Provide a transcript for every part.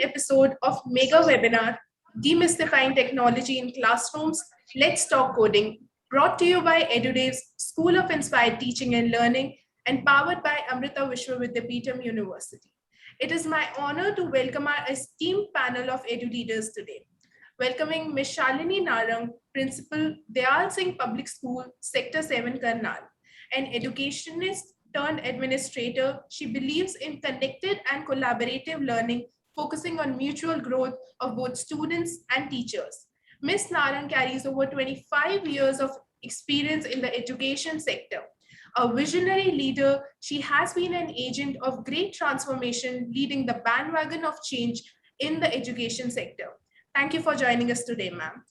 episode of Mega Webinar Demystifying Technology in Classrooms. Let's Talk Coding, brought to you by EduDave's School of Inspired Teaching and Learning and powered by Amrita Vishwavidyapeetham University. It is my honor to welcome our esteemed panel of edu leaders today. Welcoming Ms. Shalini Narang, Principal, Dayal Singh Public School, Sector 7, Karnal, an educationist turned administrator. She believes in connected and collaborative learning, focusing on mutual growth of both students and teachers. Ms. Narang carries over 25 years of experience in the education sector. A visionary leader, she has been an agent of great transformation, leading the bandwagon of change in the education sector. Thank you for joining us today, ma'am.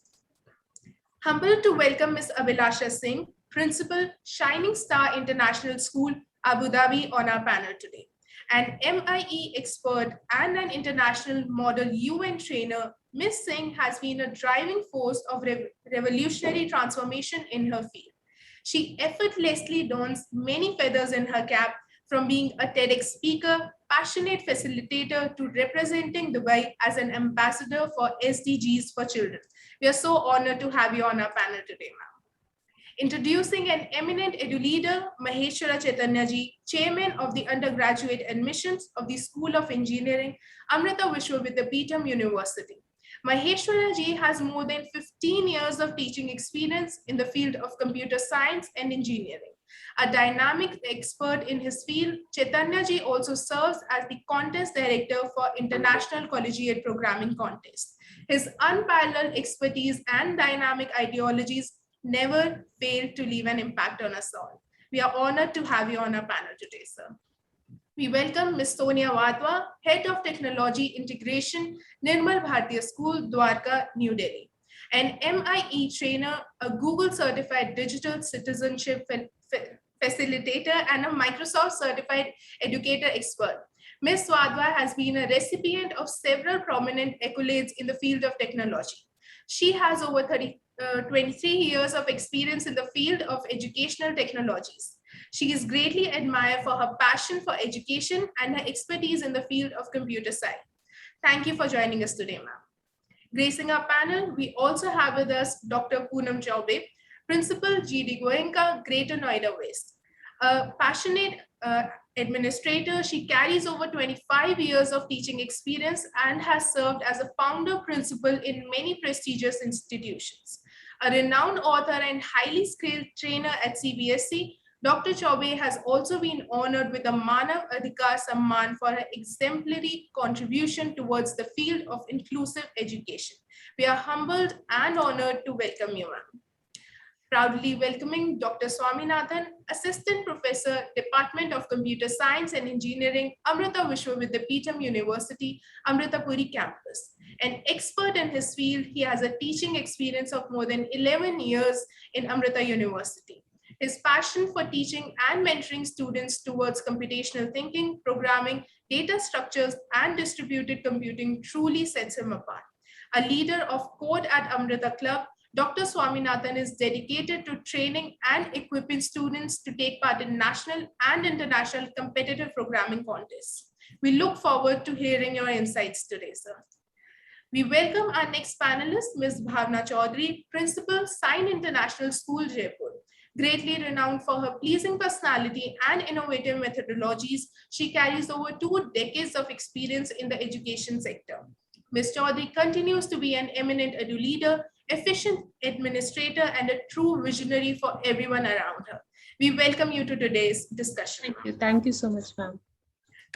Humbled to welcome Ms. Abhilasha Singh, Principal, Shining Star International School, Abu Dhabi, on our panel today. An MIE expert and an international model UN trainer, Ms. Singh has been a driving force of revolutionary transformation in her field. She effortlessly dons many feathers in her cap, from being a TEDx speaker, passionate facilitator, to representing Dubai as an ambassador for SDGs for children. We are so honored to have you on our panel today, ma'am. Introducing an eminent edu leader, Maheshwara Chaitanya ji, Chairman of the Undergraduate Admissions of the School of Engineering, Amrita Vishwavidyapeetham University. Maheshwara ji has more than 15 years of teaching experience in the field of computer science and engineering. A dynamic expert in his field, Chaitanya ji also serves as the contest director for International Collegiate Programming Contest. His unparalleled expertise and dynamic ideologies never failed to leave an impact on us all. We are honored to have you on our panel today, sir. We welcome Ms. Sonia Wadhwa, Head of Technology Integration, Nirmal Bharatiya School, Dwarka, New Delhi. An MIE trainer, a Google certified digital citizenship facilitator, and a Microsoft certified educator expert. Ms. Wadhwa has been a recipient of several prominent accolades in the field of technology. She has over 23 years of experience in the field of educational technologies. She is greatly admired for her passion for education and her expertise in the field of computer science. Thank you for joining us today, ma'am. Gracing our panel, we also have with us Dr. Poonam Chaubey, Principal GD Goenka, Greater Noida West. A passionate administrator, she carries over 25 years of teaching experience and has served as a founder principal in many prestigious institutions. A renowned author and highly skilled trainer at CBSE, Dr. Chaubey has also been honored with a Manav Adhikar Samman for her exemplary contribution towards the field of inclusive education. We are humbled and honored to welcome you, ma'am. Proudly welcoming Dr. Swaminathan, Assistant Professor, Department of Computer Science and Engineering, Amrita Vishwavidyapeetham University, Amritapuri campus. An expert in his field, he has a teaching experience of more than 11 years in Amrita University. His passion for teaching and mentoring students towards computational thinking, programming, data structures, and distributed computing truly sets him apart. A leader of Code at Amrita Club, Dr. Swaminathan is dedicated to training and equipping students to take part in national and international competitive programming contests. We look forward to hearing your insights today, sir. We welcome our next panelist, Ms. Bhavna Chaudhary, Principal, Sign International School, Jaipur. Greatly renowned for her pleasing personality and innovative methodologies, she carries over 2 decades of experience in the education sector. Ms. Chaudhary continues to be an eminent edu leader, efficient administrator, and a true visionary for everyone around her. We welcome you to today's discussion. Thank you. Thank you so much, ma'am.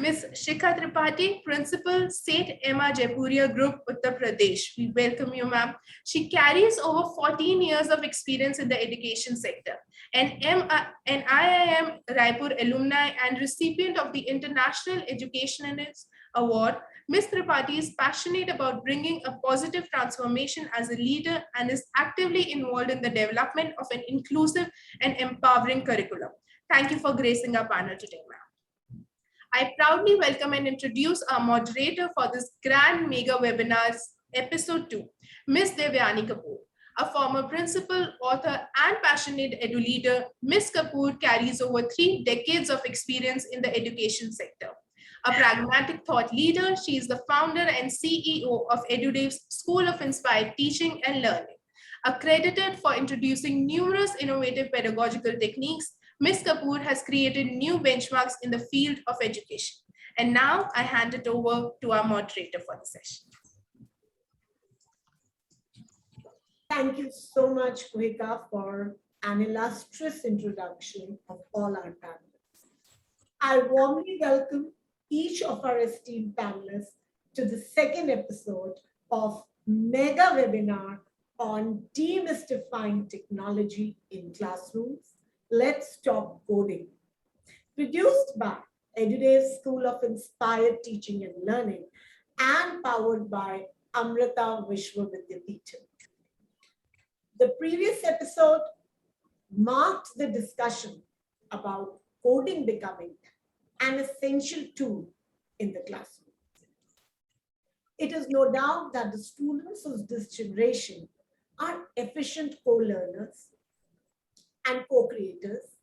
Ms. Shikha Tripathi, Principal, St. Emma Jaipuria Group, Uttar Pradesh. We welcome you, ma'am. She carries over 14 years of experience in the education sector. An IIM Raipur alumni and recipient of the International Educationalist Award, Ms. Tripathi is passionate about bringing a positive transformation as a leader and is actively involved in the development of an inclusive and empowering curriculum. Thank you for gracing our panel today, ma'am. I proudly welcome and introduce our moderator for this grand mega webinars, episode 2, Ms. Devyani Kapoor. A former principal, author, and passionate edu leader, Ms. Kapoor carries over 3 decades of experience in the education sector. A pragmatic thought leader, she is the founder and CEO of EduDave's School of Inspired Teaching and Learning. Accredited for introducing numerous innovative pedagogical techniques, Ms. Kapoor has created new benchmarks in the field of education. And now I hand it over to our moderator for the session. Thank you so much, Kuhika, for an illustrious introduction of all our panelists. I warmly welcome each of our esteemed panelists to the second episode of mega webinar on demystifying technology in classrooms. Let's talk coding. Produced by EduDave's School of Inspired Teaching and Learning and powered by Amrita Vishwa Vidyapeetham. The previous episode marked the discussion about coding becoming an essential tool in the classroom. It is no doubt that the students of this generation are efficient co-learners and co-creators.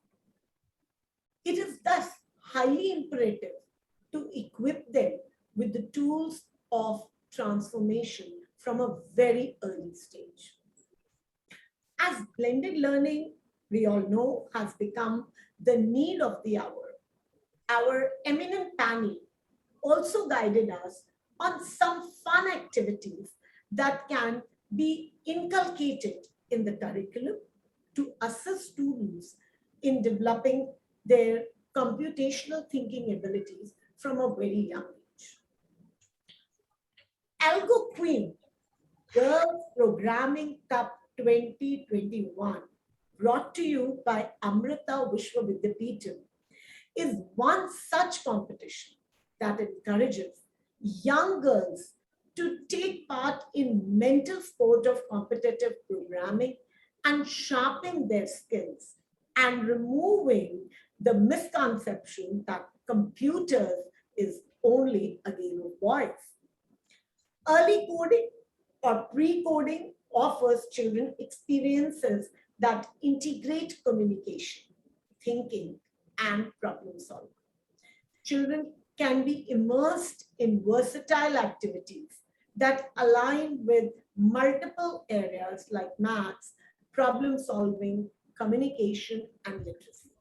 It is thus highly imperative to equip them with the tools of transformation from a very early stage. As blended learning, we all know, has become the need of the hour, our eminent panel also guided us on some fun activities that can be inculcated in the curriculum to assist students in developing their computational thinking abilities from a very young age. Algo Queen, Girls Programming Cup 2021, brought to you by Amrita Vishwa Vidyapeetham, is one such competition that encourages young girls to take part in mental sport of competitive programming and sharpen their skills and removing the misconception that computers is only a game of boys. Early coding or pre-coding offers children experiences that integrate communication, thinking, and problem solving. Children can be immersed in versatile activities that align with multiple areas like maths, problem solving, communication, and literacy.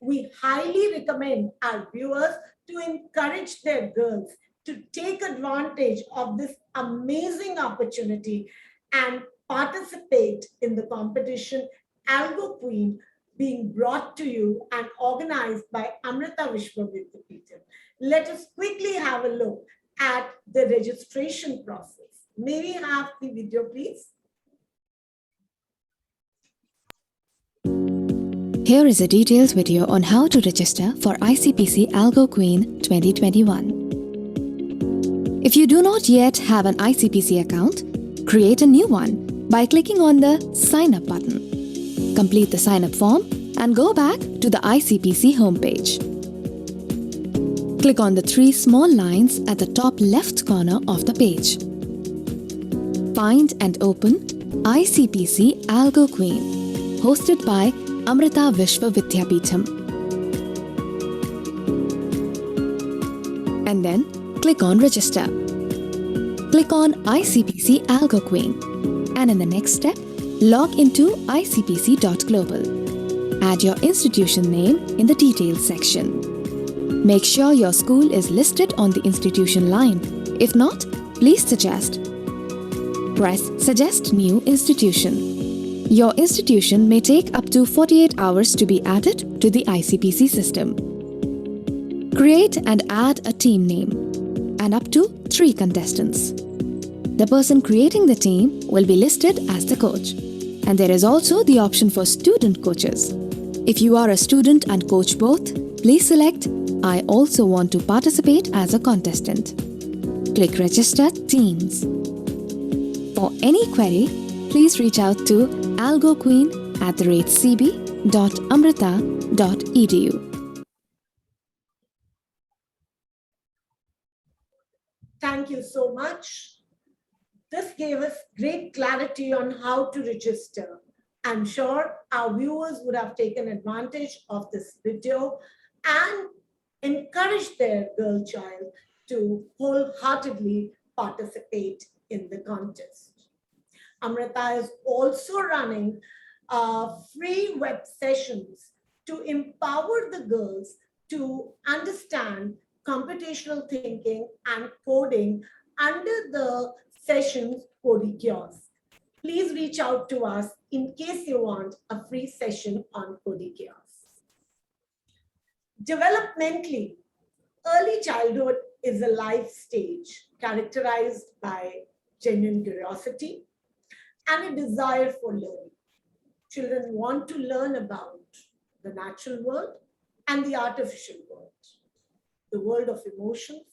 We highly recommend our viewers to encourage their girls to take advantage of this amazing opportunity and participate in the competition Algo Queen being brought to you and organized by Amrita Vishwa Vidyapeetham. Let us quickly have a look at the registration process. May we have the video, please? Here is a detailed video on how to register for ICPC Algo Queen 2021. If you do not yet have an ICPC account, create a new one by clicking on the Sign Up button. Complete the sign up form and go back to the ICPC homepage. Click on the three small lines at the top left corner of the page. Find and open ICPC Algo Queen, hosted by Amrita Vishwa Vidyapeetham. And then click on Register. Click on ICPC Algo Queen, and in the next step, log into icpc.global. Add your institution name in the Details section. Make sure your school is listed on the institution line. If not, please suggest. Press Suggest New Institution. Your institution may take up to 48 hours to be added to the ICPC system. Create and add a team name and up to 3 contestants. The person creating the team will be listed as the coach. And there is also the option for student coaches. If you are a student and coach both, please select I also want to participate as a contestant. Click Register Teams. For any query, please reach out to algoqueen@cb.amrita.edu. Thank you so much. This gave us great clarity on how to register. I'm sure our viewers would have taken advantage of this video and encourage their girl child to wholeheartedly participate in the contest. Amrita is also running free web sessions to empower the girls to understand computational thinking and coding under the sessions Codicures. Please reach out to us in case you want a free session on Codicures. Developmentally, early childhood is a life stage characterized by genuine curiosity and a desire for learning. Children want to learn about the natural world and the artificial world, the world of emotions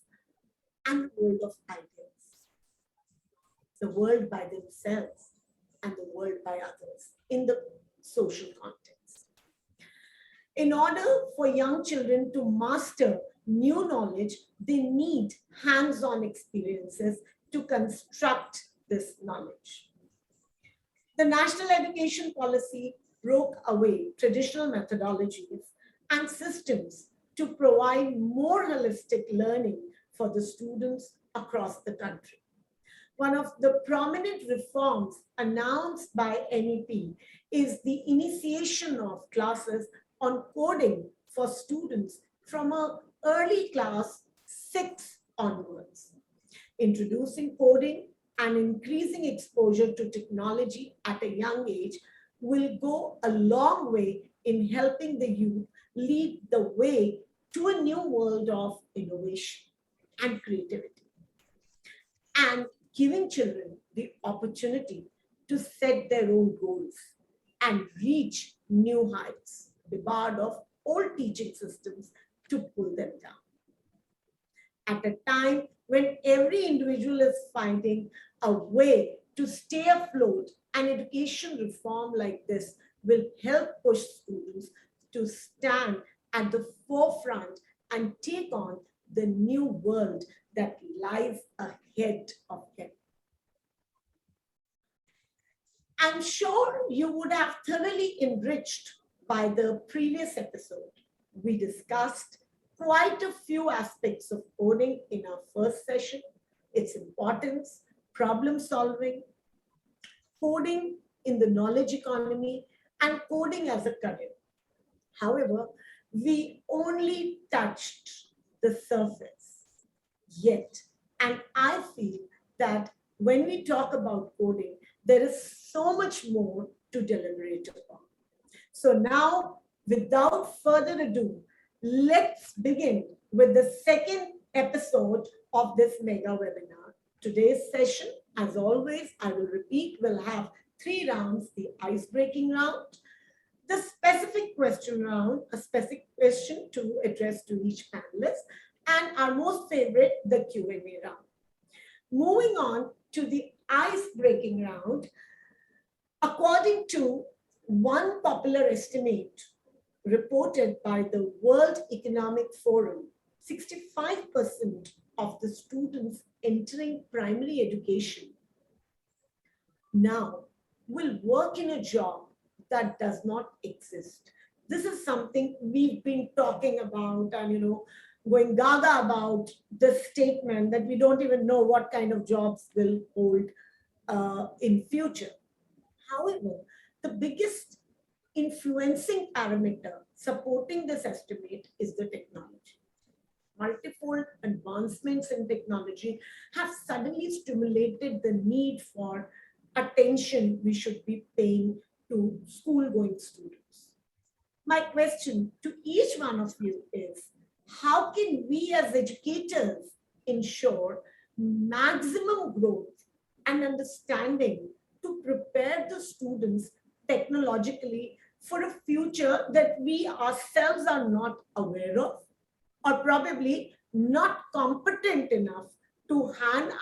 and the world of ideas, the world by themselves and the world by others in the social context. In order for young children to master new knowledge, they need hands-on experiences to construct this knowledge. The national education policy broke away traditional methodologies and systems to provide more holistic learning for the students across the country. One of the prominent reforms announced by NEP is the initiation of classes on coding for students from an early class 6 onwards. Introducing coding and increasing exposure to technology at a young age will go a long way in helping the youth lead the way to a new world of innovation and creativity, and giving children the opportunity to set their own goals and reach new heights, debarred of old teaching systems to pull them down. At a time when every individual is finding a way to stay afloat, an education reform like this will help push students to stand at the forefront and take on the new world that lies ahead of them. I'm sure you would have thoroughly enriched by the previous episode. We discussed quite a few aspects of coding in our first session, its importance, problem solving, coding in the knowledge economy, and coding as a career. However, we only touched the surface yet. And I feel that when we talk about coding, there is so much more to deliberate upon. So now, without further ado, let's begin with the second episode of this mega webinar. Today's session, as always, I will repeat, will have 3 rounds: the ice-breaking round, the specific question round, a specific question to address to each panelist, and our most favorite, the Q&A round. Moving on to the ice-breaking round, according to one popular estimate reported by the World Economic Forum, 65% of the students entering primary education now will work in a job that does not exist. This is something we've been talking about and, going gaga about the statement that we don't even know what kind of jobs will hold in future. However, the biggest influencing parameter supporting this estimate is the technology. Multiple advancements in technology have suddenly stimulated the need for attention we should be paying to school-going students. My question to each one of you is, how can we as educators ensure maximum growth and understanding to prepare the students technologically for a future that we ourselves are not aware of, or probably not competent enough to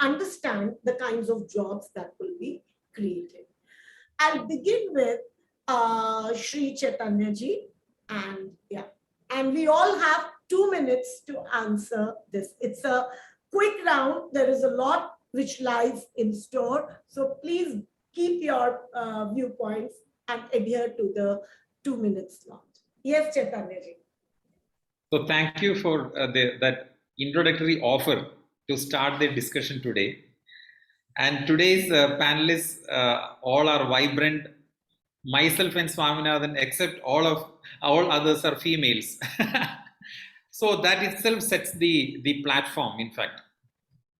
understand the kinds of jobs that will be created? I'll begin with Shri Chaitanya ji, and we all have 2 minutes to answer this. It's a quick round. There is a lot which lies in store. So please keep your viewpoints and adhere to the 2 minute slot. Yes, Chaitanya ji. So thank you for that introductory offer to start the discussion today. And today's panelists all are vibrant. Myself and Swaminathan, except all others are females. So that itself sets the platform, in fact,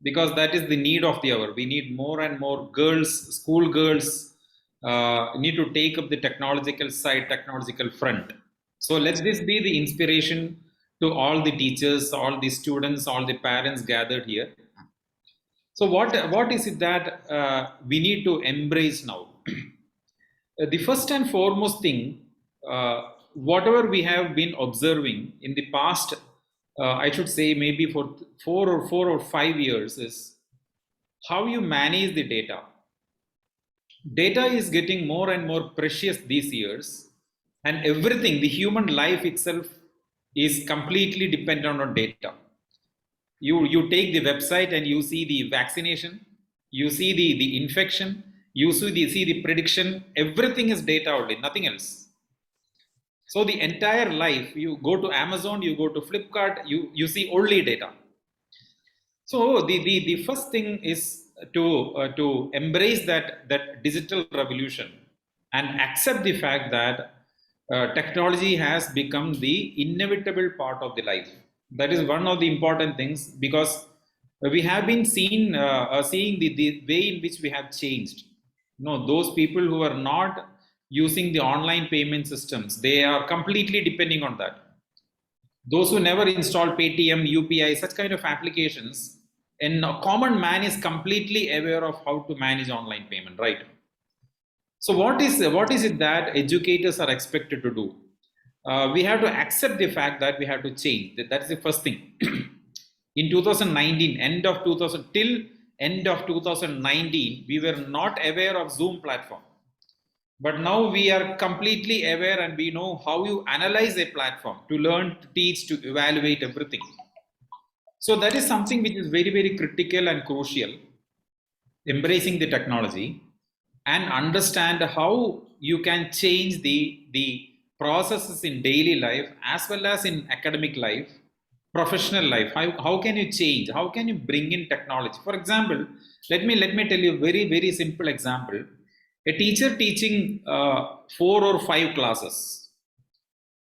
because that is the need of the hour. We need more and more girls, school girls, need to take up the technological side, technological front. So let this be the inspiration to all the teachers, all the students, all the parents gathered here. So what is it that we need to embrace now? The first and foremost thing, whatever we have been observing in the past, I should say maybe for 4 or 5 years, is how you manage the data. Data is getting more and more precious these years, and everything, the human life itself, is completely dependent on data. You take the website and you see the vaccination, you see the infection, you see the prediction, everything is data only, nothing else. So the entire life, you go to Amazon, you go to Flipkart, you see only data. So the first thing is to embrace that digital revolution and accept the fact that technology has become the inevitable part of the life. That is one of the important things, because we have been seeing the way in which we have changed. Those people who are not using the online payment systems, they are completely depending on that. Those who never installed Paytm, UPI, such kind of applications, and a common man is completely aware of how to manage online payment, right? So what is it that educators are expected to do? We have to accept the fact that we have to change. That is the first thing. In 2019, end of 2019, we were not aware of Zoom platform. But now we are completely aware, and we know how you analyze a platform to learn, to teach, to evaluate everything. So that is something which is very, very critical and crucial. Embracing the technology and understand how you can change the processes in daily life as well as in academic life, professional life. How can you change? How can you bring in technology? For example, let me tell you a very, very simple example. A teacher teaching 4 or 5 classes,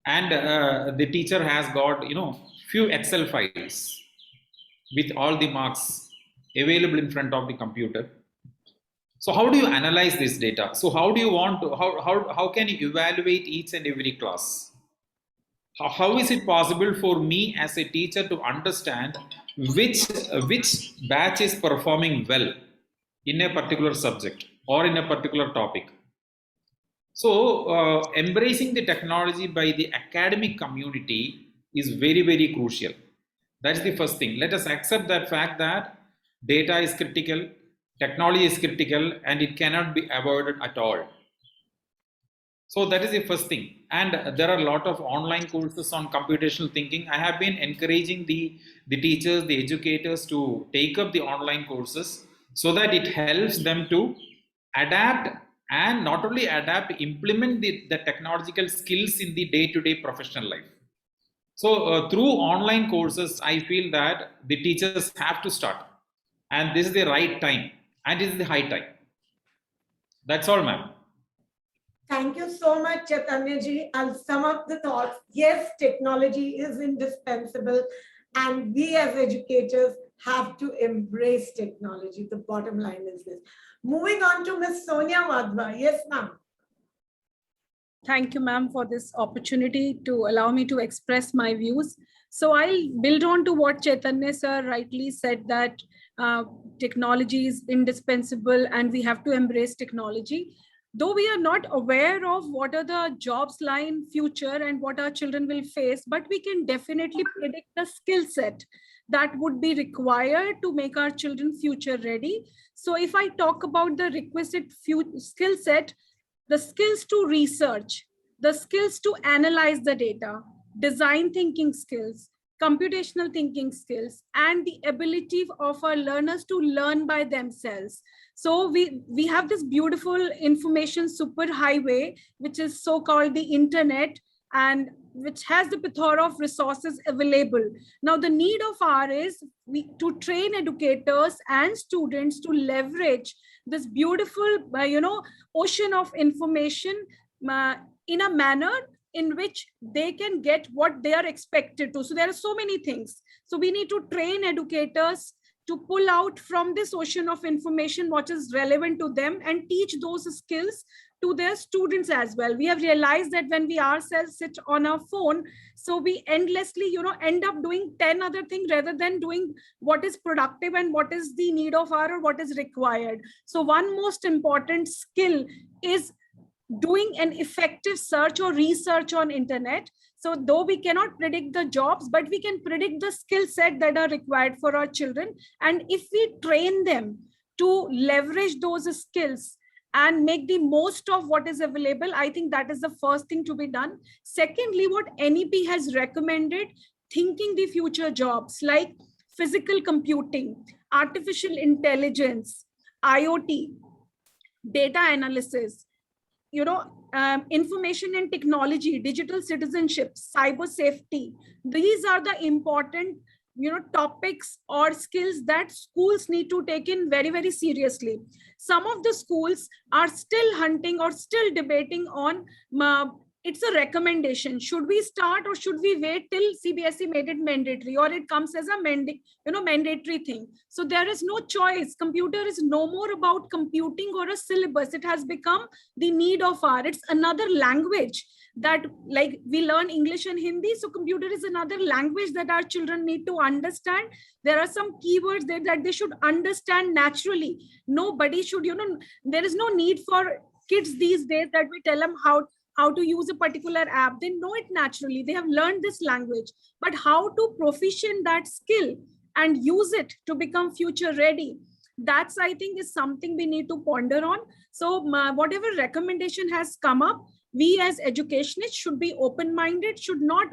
and the teacher has got few Excel files with all the marks available in front of the computer. So how do you analyze this data? So how do you want to, how can you evaluate each and every class? How is it possible for me as a teacher to understand which batch is performing well in a particular subject or in a particular topic? So embracing the technology by the academic community is very, very crucial. That's the first thing. Let us accept that fact that data is critical, technology is critical, and it cannot be avoided at all. So that is the first thing. And there are a lot of online courses on computational thinking. I have been encouraging the teachers, the educators to take up the online courses so that it helps them to adapt, and not only adapt, implement the technological skills in the day-to-day professional life. So through online courses, I feel that the teachers have to start, and this is the right time, and this is the high time. That's all, ma'am. Thank you so much, Chaitanya ji. I'll sum up the thoughts. Yes, technology is indispensable, and we as educators have to embrace technology. The bottom line is this. Moving on to Ms. Sonia Madhva. Yes, ma'am. Thank you, ma'am, for this opportunity to allow me to express my views. So I'll build on to what Chaitanya sir rightly said, that technology is indispensable and we have to embrace technology. Though we are not aware of what are the jobs lie in future and what our children will face, but we can definitely predict the skill set that would be required to make our children future ready. So if I talk about the requisite skill set, the skills to research, the skills to analyze the data, design thinking skills, computational thinking skills, and the ability of our learners to learn by themselves. So we have this beautiful information superhighway, which is so-called the internet, and which has the plethora of resources available. Now, the need of our is to train educators and students to leverage this beautiful, ocean of information in a manner in which they can get what they are expected to. So there are so many things. So we need to train educators to pull out from this ocean of information what is relevant to them and teach those skills to their students as well. We have realized that when we ourselves sit on our phone, so we endlessly, end up doing 10 other things rather than doing what is productive and what is the need of our, or what is required. So one most important skill is doing an effective search or research on internet. So though we cannot predict the jobs, but we can predict the skill set that are required for our children. And if we train them to leverage those skills and make the most of what is available, I think that is the first thing to be done. Secondly, what NEP has recommended, thinking the future jobs like physical computing, artificial intelligence, IoT, data analysis, information and technology, digital citizenship, cyber safety. These are the important, topics or skills that schools need to take in very, very seriously. Some of the schools are still hunting or still debating on, it's a recommendation. Should we start or should we wait till CBSE made it mandatory, or it comes as a mandatory thing? So there is no choice. Computer is no more about computing or a syllabus. It has become the need of our, it's another language that, like we learn English and Hindi. So computer is another language that our children need to understand. There are some keywords there that they should understand naturally. Nobody should, there is no need for kids these days that we tell them how to use a particular app. They know it naturally. They have learned this language, but how to proficient that skill and use it to become future ready, that's, I think, is something we need to ponder on. So whatever recommendation has come up, we as educationists should be open-minded, should not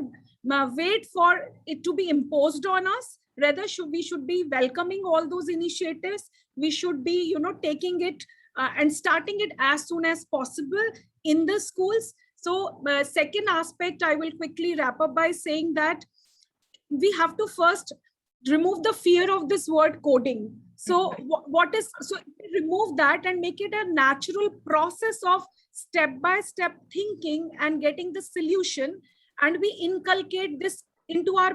wait for it to be imposed on us. Rather, we should be welcoming all those initiatives. We should be, taking it and starting it as soon as possible in the schools. So second aspect, I will quickly wrap up by saying that we have to first remove the fear of this word coding. So remove that and make it a natural process of step-by-step thinking and getting the solution. And we inculcate this into our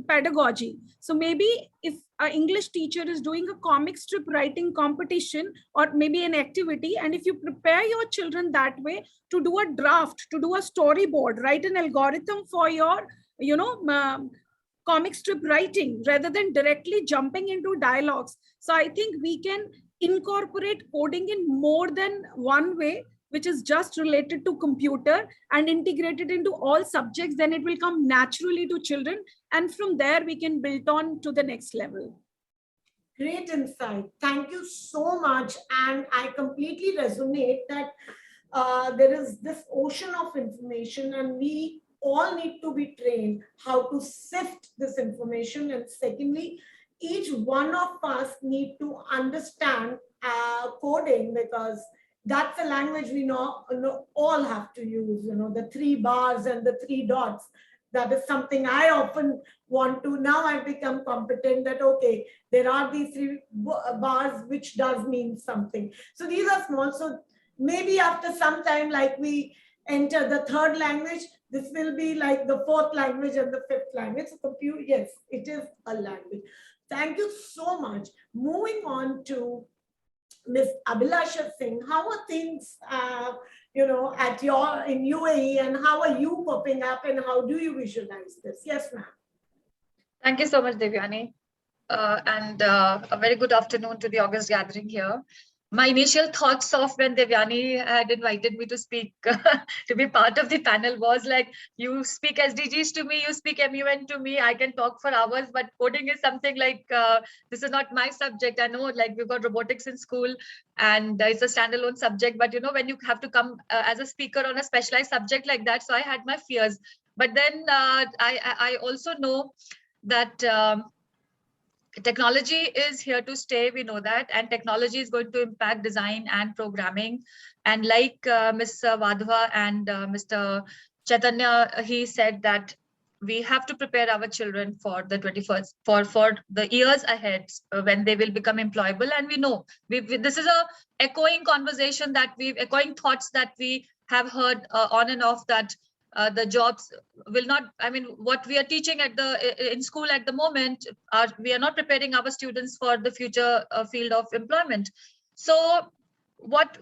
pedagogy. So maybe if an English teacher is doing a comic strip writing competition or maybe an activity, and if you prepare your children that way to do a draft, to do a storyboard, write an algorithm for your, comic strip writing rather than directly jumping into dialogues. So I think we can incorporate coding in more than one way, which is just related to computer, and integrate it into all subjects. Then it will come naturally to children. And from there, we can build on to the next level. Great insight. Thank you so much. And I completely resonate that there is this ocean of information, and we all need to be trained how to sift this information. And secondly, each one of us need to understand coding, because that's a language we know all have to use, the 3 bars and the 3 dots. That is something I often want to, now I've become competent that, okay, there are these 3 bars, which does mean something. So these are small. So maybe after some time, like we enter the 3rd language, this will be like the 4th language and the 5th language. So computer, yes, it is a language. Thank you so much. Moving on to Ms. Abhilasha Singh, how are things, at in UAE, and how are you coping up, and how do you visualize this? Yes, ma'am. Thank you so much, Devyani. And a very good afternoon to the August gathering here. My initial thoughts of when Devyani had invited me to speak, to be part of the panel, was like, you speak SDGs to me, you speak MUN to me, I can talk for hours, but coding is something like, this is not my subject. I know, like, we've got robotics in school and it's a standalone subject, but when you have to come as a speaker on a specialized subject like that, so I had my fears. But then I also know that technology is here to stay, we know that, and technology is going to impact design and programming. And like Ms. Wadhwa and Mr. Chaitanya, he said that we have to prepare our children for the 21st, for the years ahead when they will become employable. And we know this is a echoing conversation that echoing thoughts that we have heard on and off, that the jobs will not, I mean, what we are teaching in school at the moment, we are not preparing our students for the future field of employment. So what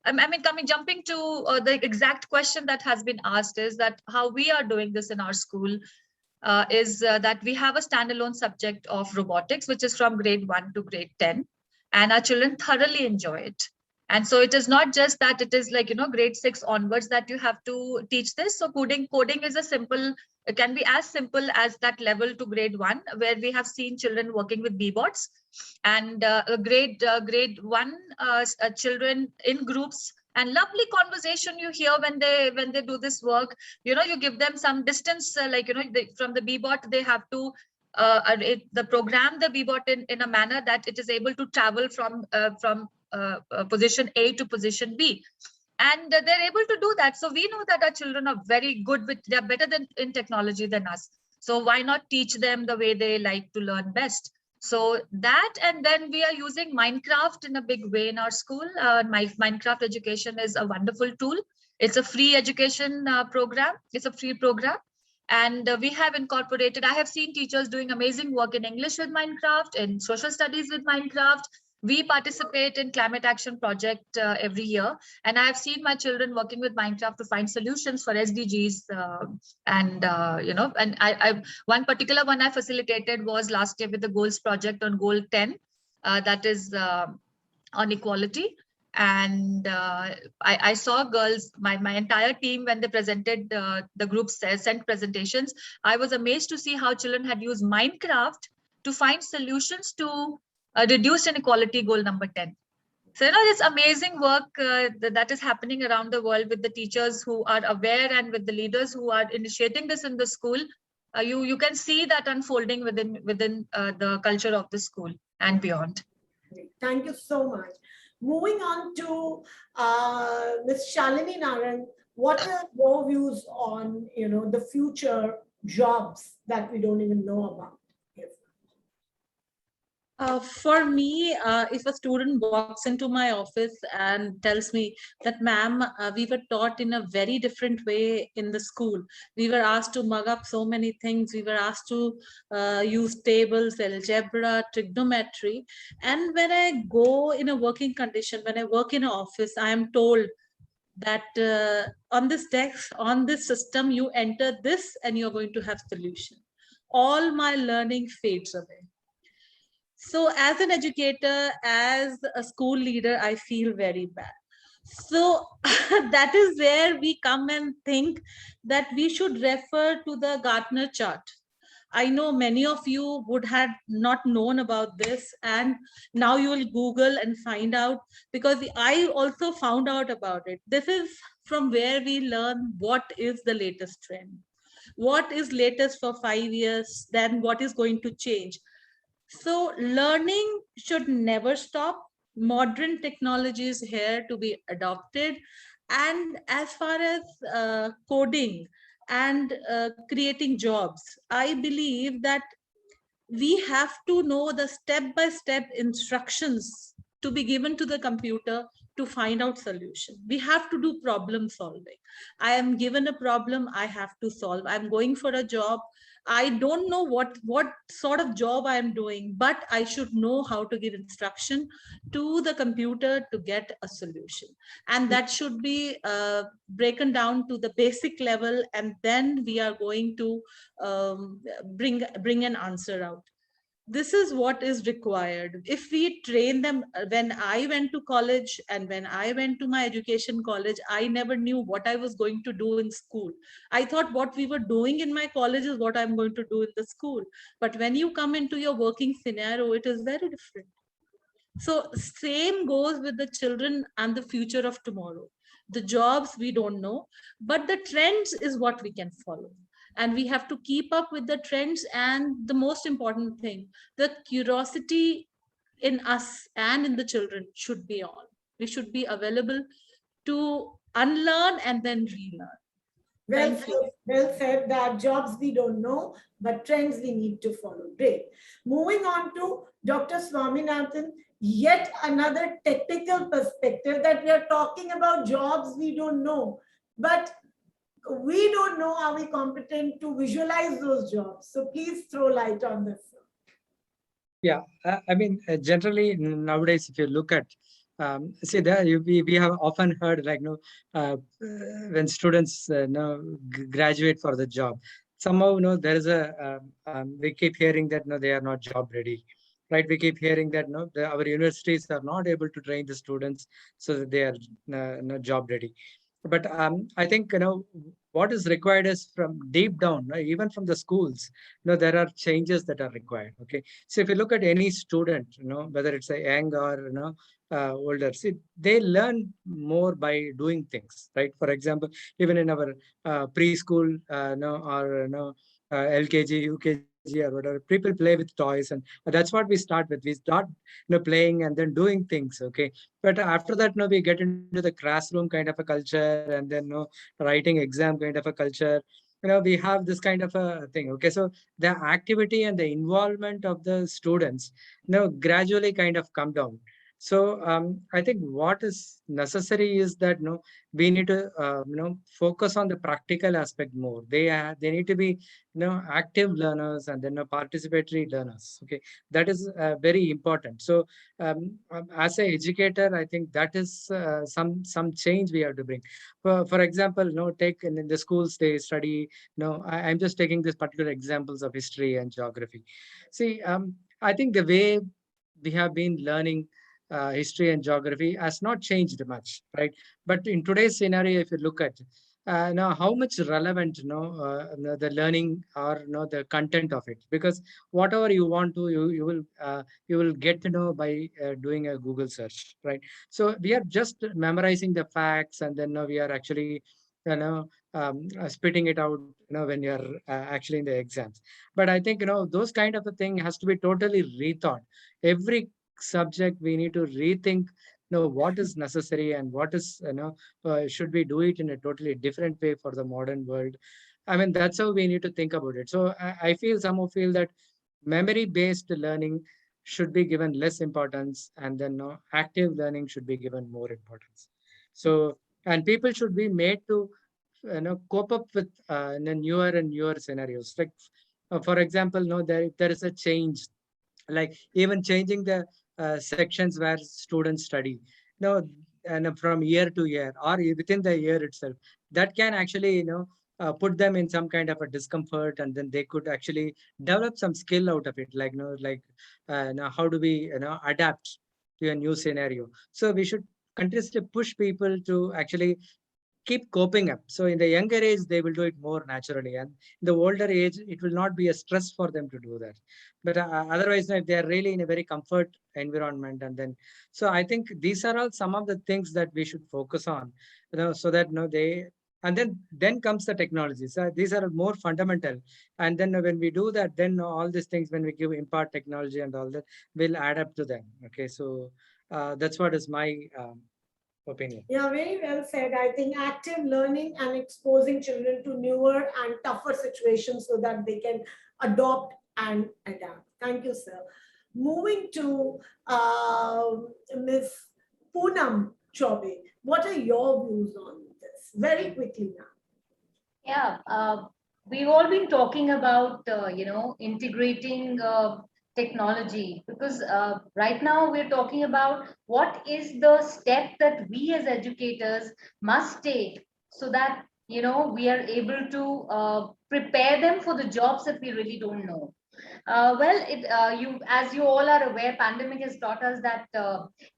I mean, jumping to the exact question that has been asked, is that how we are doing this in our school is that we have a standalone subject of robotics, which is from grade 1 to grade 10, and our children thoroughly enjoy it. And so it is not just that it is like, grade 6 onwards that you have to teach this. So coding is it can be as simple as that level to grade 1, where we have seen children working with B-bots, and grade 1 children in groups, and lovely conversation you hear when they do this work. You give them some distance, from the B-bot, they have to program the B-bot in a manner that it is able to travel from position A to position B. And they're able to do that. So we know that our children are very good they're better in technology than us. So why not teach them the way they like to learn best? So that, and then we are using Minecraft in a big way in our school. Minecraft education is a wonderful tool. It's a free education program. It's a free program. And we have incorporated, I have seen teachers doing amazing work in English with Minecraft, in social studies with Minecraft. We participate in climate action project every year. And I have seen my children working with Minecraft to find solutions for SDGs. And one particular one I facilitated was last year with the goals project on goal 10, that is on equality. And I saw girls, my entire team, when they presented, the group sent presentations. I was amazed to see how children had used Minecraft to find solutions to reduced inequality goal number 10. So, this amazing work that is happening around the world with the teachers who are aware, and with the leaders who are initiating this in the school. You can see that unfolding within the culture of the school and beyond. Thank you so much. Moving on to Ms. Shalini Naran, what are your views on the future jobs that we don't even know about? For me, if a student walks into my office and tells me that, ma'am, we were taught in a very different way in the school. We were asked to mug up so many things. We were asked to use tables, algebra, trigonometry. And when I go in a working condition, when I work in an office, I am told that on this desk, on this system, you enter this and you're going to have solution. All my learning fades away. So as an educator, as a school leader, I feel very bad. So that is where we come and think that we should refer to the Gartner chart. I know many of you would have not known about this, and now you will Google and find out, because I also found out about it. This is from where we learn what is the latest trend. What is latest for 5 years, then what is going to change. So learning should never stop. Modern technology is here to be adopted. And as far as coding and creating jobs, I believe that we have to know the step-by-step instructions to be given to the computer to find out solution. We have to do problem solving. I am given a problem, I have to solve. I'm going for a job. I don't know what sort of job I am doing, but I should know how to give instruction to the computer to get a solution. And that should be broken down to the basic level, and then we are going to bring an answer out. This is what is required. If we train them, when I went to college and when I went to my education college, I never knew what I was going to do in school. I thought what we were doing in my college is what I'm going to do in the school. But when you come into your working scenario, it is very different. So same goes with the children and the future of tomorrow. The jobs we don't know, but the trends is what we can follow. And we have to keep up with the trends. And the most important thing, the curiosity in us and in the children should be on. We should be available to unlearn and then relearn. Thank you. Well said that jobs we don't know, but trends we need to follow. Great. Moving on to Dr. Swaminathan, yet another technical perspective that we are talking about jobs we don't know, but we don't know, are we competent to visualize those jobs? So please throw light on this. Yeah, I mean, generally nowadays, if you look at, see, we have often heard like, when students graduate for the job, somehow, there is a, we keep hearing that, they are not job ready, right? We keep hearing that, our universities are not able to train the students so that they are not job ready. But I think, what is required is from deep down, right? Even from the schools, there are changes that are required. Okay. So if you look at any student, whether it's a young or, older, see, they learn more by doing things, right? For example, even in our preschool, or, LKG, UKG or whatever, people play with toys, and that's what we start with. We start, playing and then doing things. Okay. But after that, we get into the classroom kind of a culture, and then, writing exam kind of a culture. We have this kind of a thing. Okay. So the activity and the involvement of the students, gradually kind of come down. So I think what is necessary is that, we need to, focus on the practical aspect more. They need to be, active learners, and then participatory learners. Okay. That is very important. So as an educator, I think that is some change we have to bring. For example, take in the schools they study. I'm just taking this particular examples of history and geography. See, I think the way we have been learning history and geography has not changed much, right? But in today's scenario, if you look at now how much relevant, the learning or, the content of it, because whatever you want to, you will get to know by doing a Google search, right? So we are just memorizing the facts, and then we are actually, spitting it out, when you're actually in the exams. But I think, those kind of a thing has to be totally rethought. Every subject we need to rethink, what is necessary and what is, should we do it in a totally different way for the modern world. I mean, that's how we need to think about it. So I feel, some who feel that memory based learning should be given less importance, and then, active learning should be given more importance. So, and people should be made to, cope up with the newer and newer scenarios. Like, for example, there is a change, like even changing the sections where students study, and from year to year or within the year itself, that can actually, put them in some kind of a discomfort, and then they could actually develop some skill out of it, like, now how do we, adapt to a new scenario. So we should continuously push people to actually keep coping up. So in the younger age, they will do it more naturally, and in the older age, it will not be a stress for them to do that. But otherwise, if they are really in a very comfort environment, and then, so I think these are all some of the things that we should focus on, so that, they, and then comes the technology. So these are more fundamental, and then when we do that, then all these things, when we give impart technology and all that, will add up to them. Okay, so that's what is my opinion. Yeah, very well said. I think active learning and exposing children to newer and tougher situations so that they can adopt and adapt. Thank you, sir. Moving to Ms. Poonam Chaube, what are your views on this? Very quickly now. Yeah, we've all been talking about, integrating technology, because right now we're talking about what is the step that we as educators must take so that, we are able to prepare them for the jobs that we really don't know. As you all are aware, pandemic has taught us that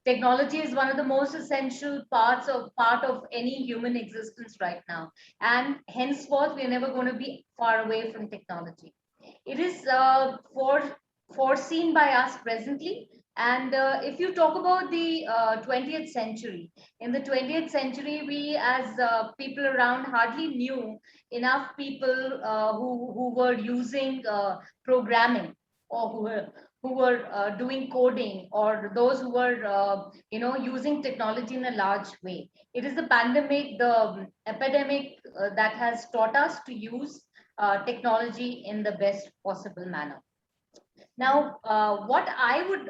technology is one of the most essential part of any human existence right now, and henceforth we're never going to be far away from technology. It is foreseen by us presently. And if you talk about the 20th century, in the 20th century, we as people around hardly knew enough people who were using programming, or who were doing coding, or those who were using technology in a large way. It is the pandemic, the epidemic that has taught us to use technology in the best possible manner. Now, what I would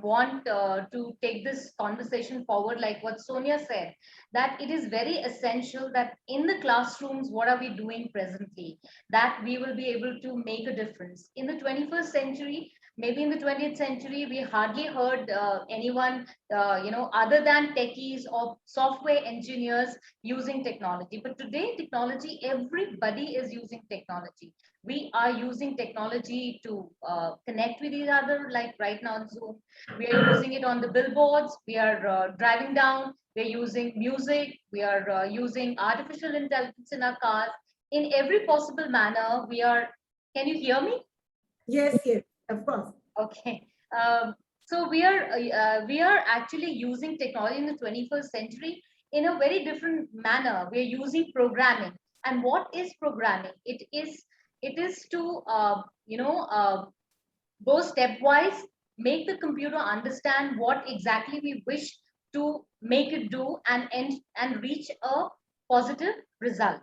want to take this conversation forward, like what Sonia said, that it is very essential that in the classrooms, what are we doing presently, that we will be able to make a difference. In the 21st century, maybe in the 20th century, we hardly heard anyone, other than techies or software engineers using technology. But today, technology, everybody is using technology. We are using technology to connect with each other, like right now on Zoom. We are using it on the billboards. We are driving down. We're using music. We are using artificial intelligence in our cars. In every possible manner, we are. Can you hear me? Yes, yes, of course. Okay. So we are actually using technology in the 21st century in a very different manner. We are using programming. And what is programming? It is to go stepwise, make the computer understand what exactly we wish to make it do, and reach a positive result.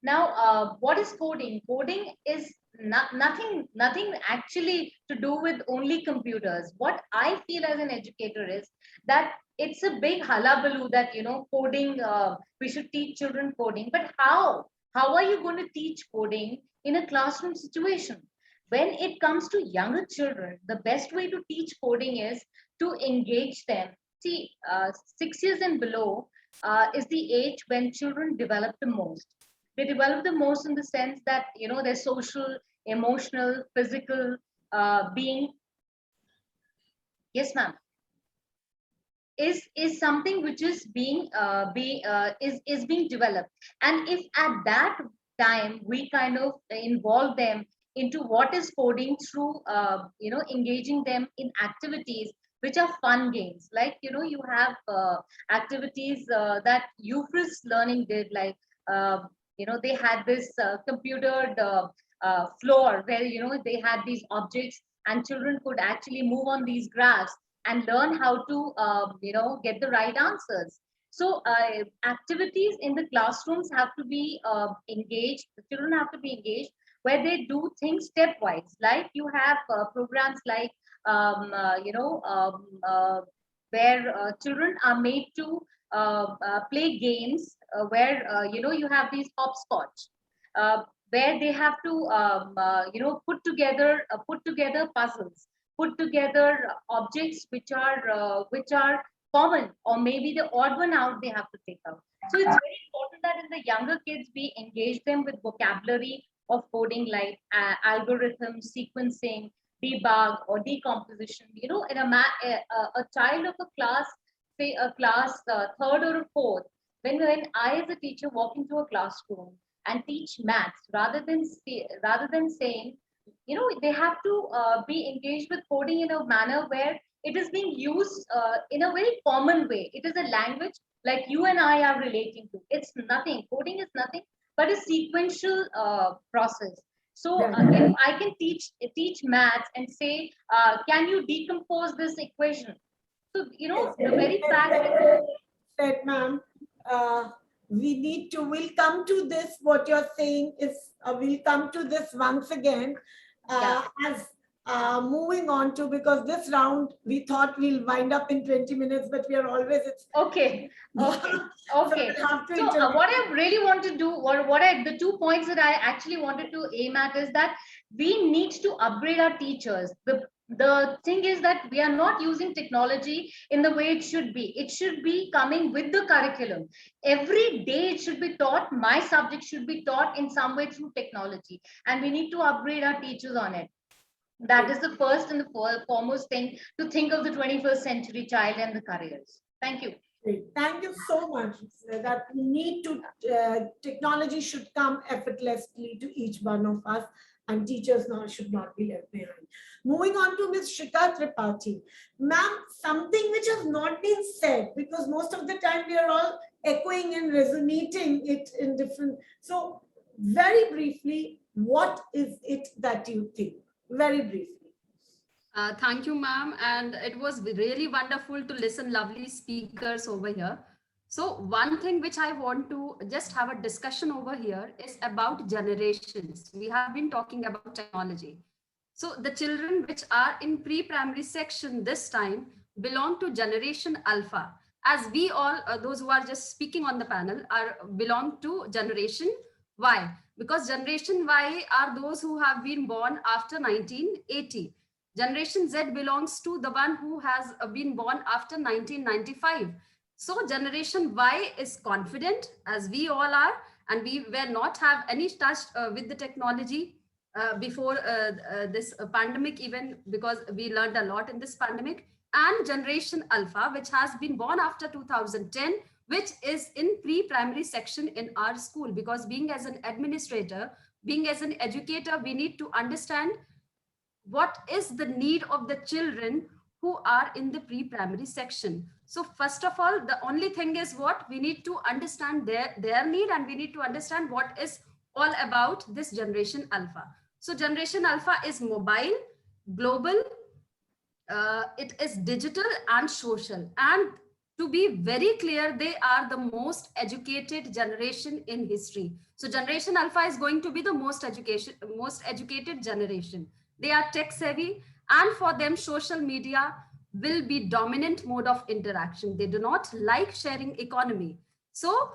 Now, what is coding? Coding is nothing actually to do with only computers. What I feel as an educator is that it's a big hullabaloo that coding, we should teach children coding, but how are you going to teach coding in a classroom situation? When it comes to younger children, the best way to teach coding is to engage them. See, 6 years and below is the age when children develop the most. They develop the most in the sense that their social, emotional, physical being. Yes, ma'am. Is something which is being being developed, and if at that time we kind of involve them into what is coding through engaging them in activities which are fun games, like you have activities that UFRIS learning did, like they had this computered floor where they had these objects, and children could actually move on these graphs and learn how to get the right answers. So activities in the classrooms have to be engaged. The children have to be engaged where they do things stepwise. Like you have programs like where children are made to play games where you have these hopscotch, where they have to put together puzzles, put together objects which are common, or maybe the odd one out they have to take out. So it's very important that in the younger kids we engage them with vocabulary of coding, like algorithms, sequencing, debug, or decomposition. In a child of a class, say a class third or a fourth, when I as a teacher walk into a classroom and teach maths, rather than saying they have to be engaged with coding in a manner where it is being used in a very common way. It is a language like you and I are relating to. It's nothing. Coding is nothing but a sequential process. So if I can teach maths and say, can you decompose this equation? So the very fact that, ma'am, we'll come to this. What you're saying is, we'll come to this once again as moving on to, because this round we thought we'll wind up in 20 minutes, but we are always okay. So what I really want to do, the 2 points that I actually wanted to aim at is that we need to upgrade our teachers. The thing is that we are not using technology in the way it should be. It should be coming with the curriculum. Every day it should be taught. My subject should be taught in some way through technology. And we need to upgrade our teachers on it. That is the first and the foremost thing to think of the 21st century child and the careers. Thank you. Thank you so much. That we need to, technology should come effortlessly to each one of us, and teachers now should not be left behind. Moving on to Ms. Shrika Tripathi. Ma'am, something which has not been said, because most of the time we are all echoing and resonating it in different. So very briefly, what is it that you think? Very briefly. Thank you, ma'am. And it was really wonderful to listen lovely speakers over here. So one thing which I want to just have a discussion over here is about generations. We have been talking about technology. So the children which are in pre-primary section this time belong to generation alpha. As we all, those who are just speaking on the panel, are belong to generation Y. Because generation Y are those who have been born after 1980. Generation Z belongs to the one who has been born after 1995. So generation Y is confident, as we all are, and we were not have any touch with the technology before this pandemic, even because we learned a lot in this pandemic. And generation Alpha, which has been born after 2010, which is in pre-primary section in our school. Because being as an administrator, being as an educator, we need to understand what is the need of the children who are in the pre-primary section. So first of all, the only thing is what we need to understand their need, and we need to understand what is all about this generation alpha. So generation alpha is mobile, global, it is digital and social. And to be very clear, they are the most educated generation in history. So generation alpha is going to be the most educated generation. They are tech savvy, and for them social media will be dominant mode of interaction. They do not like sharing economy. So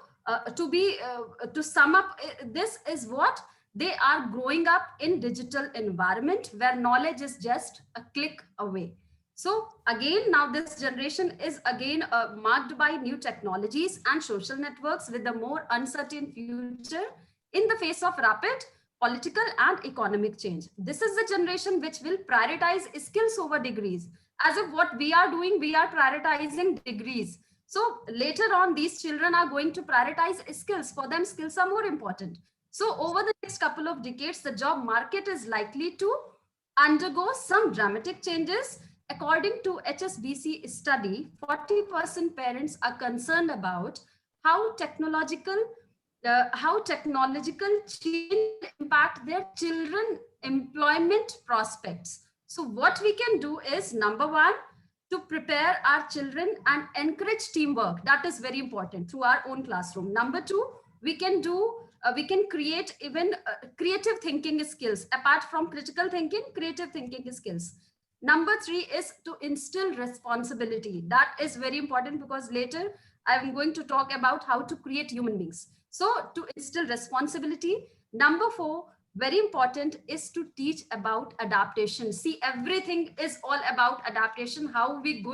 to sum up, this is what they are growing up in digital environment where knowledge is just a click away. So again, now this generation is again marked by new technologies and social networks with a more uncertain future in the face of rapid political and economic change. This is the generation which will prioritize skills over degrees. As if what we are doing, we are prioritizing degrees. So later on, these children are going to prioritize skills. For them, skills are more important. So over the next couple of decades, the job market is likely to undergo some dramatic changes. According to HSBC study, 40% parents are concerned about how technological change impact their children employment prospects. So what we can do is, number one, to prepare our children and encourage teamwork. That is very important through our own classroom. Number two, we can create even creative thinking skills. Apart from critical thinking, creative thinking skills. Number three is to instill responsibility. That is very important, because later I'm going to talk about how to create human beings. So to instill responsibility. Number four, very important, is to teach about adaptation. See, everything is all about adaptation, how we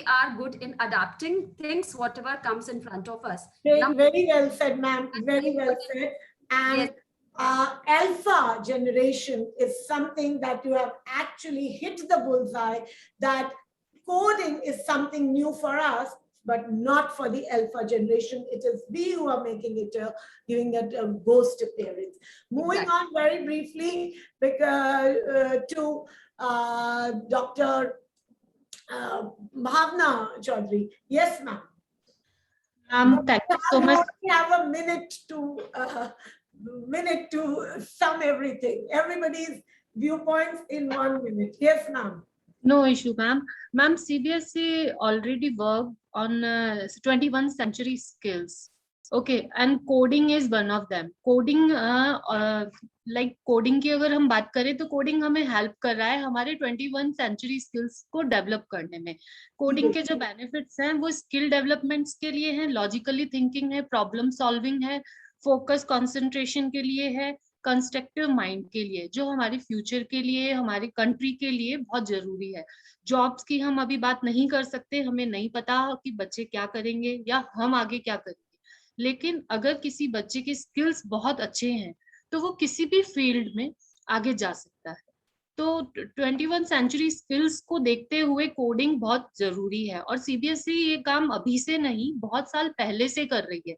are good in adapting things, whatever comes in front of us. Very well said, ma'am. Very well said. And yes. Alpha generation is something that you have actually hit the bullseye, that coding is something new for us, but not for the alpha generation. It is we who are making it, giving it a ghost appearance. Moving on very briefly to Dr. Bhavna Chaudhary. Yes, ma'am. Thank you so much. We have a minute to sum everything. Everybody's viewpoints in 1 minute. Yes, ma'am. No issue, ma'am. Ma'am, CBSE already worked on 21st century skills. Okay, and coding is one of them. Coding, like coding की अगर हम बात करें तो coding हमें help कर रहा है हमारे 21st century skills को develop करने में. Coding के जो benefits हैं वो skill developments के लिए हैं, logically thinking है, problem solving है, focus concentration के लिए है, कंस्ट्रक्टिव माइंड के लिए, जो हमारे फ्यूचर के लिए, हमारी कंट्री के लिए बहुत जरूरी है. जॉब्स की हम अभी बात नहीं कर सकते, हमें नहीं पता कि बच्चे क्या करेंगे या हम आगे क्या करेंगे, लेकिन अगर किसी बच्चे के स्किल्स बहुत अच्छे हैं तो वो किसी भी फील्ड में आगे जा सकता है. तो 21 सेंचुरी स्किल्स को देखते हुए कोडिंग बहुत जरूरी है, और सीबीएसई ये काम अभी से नहीं बहुत साल पहले से कर रही है.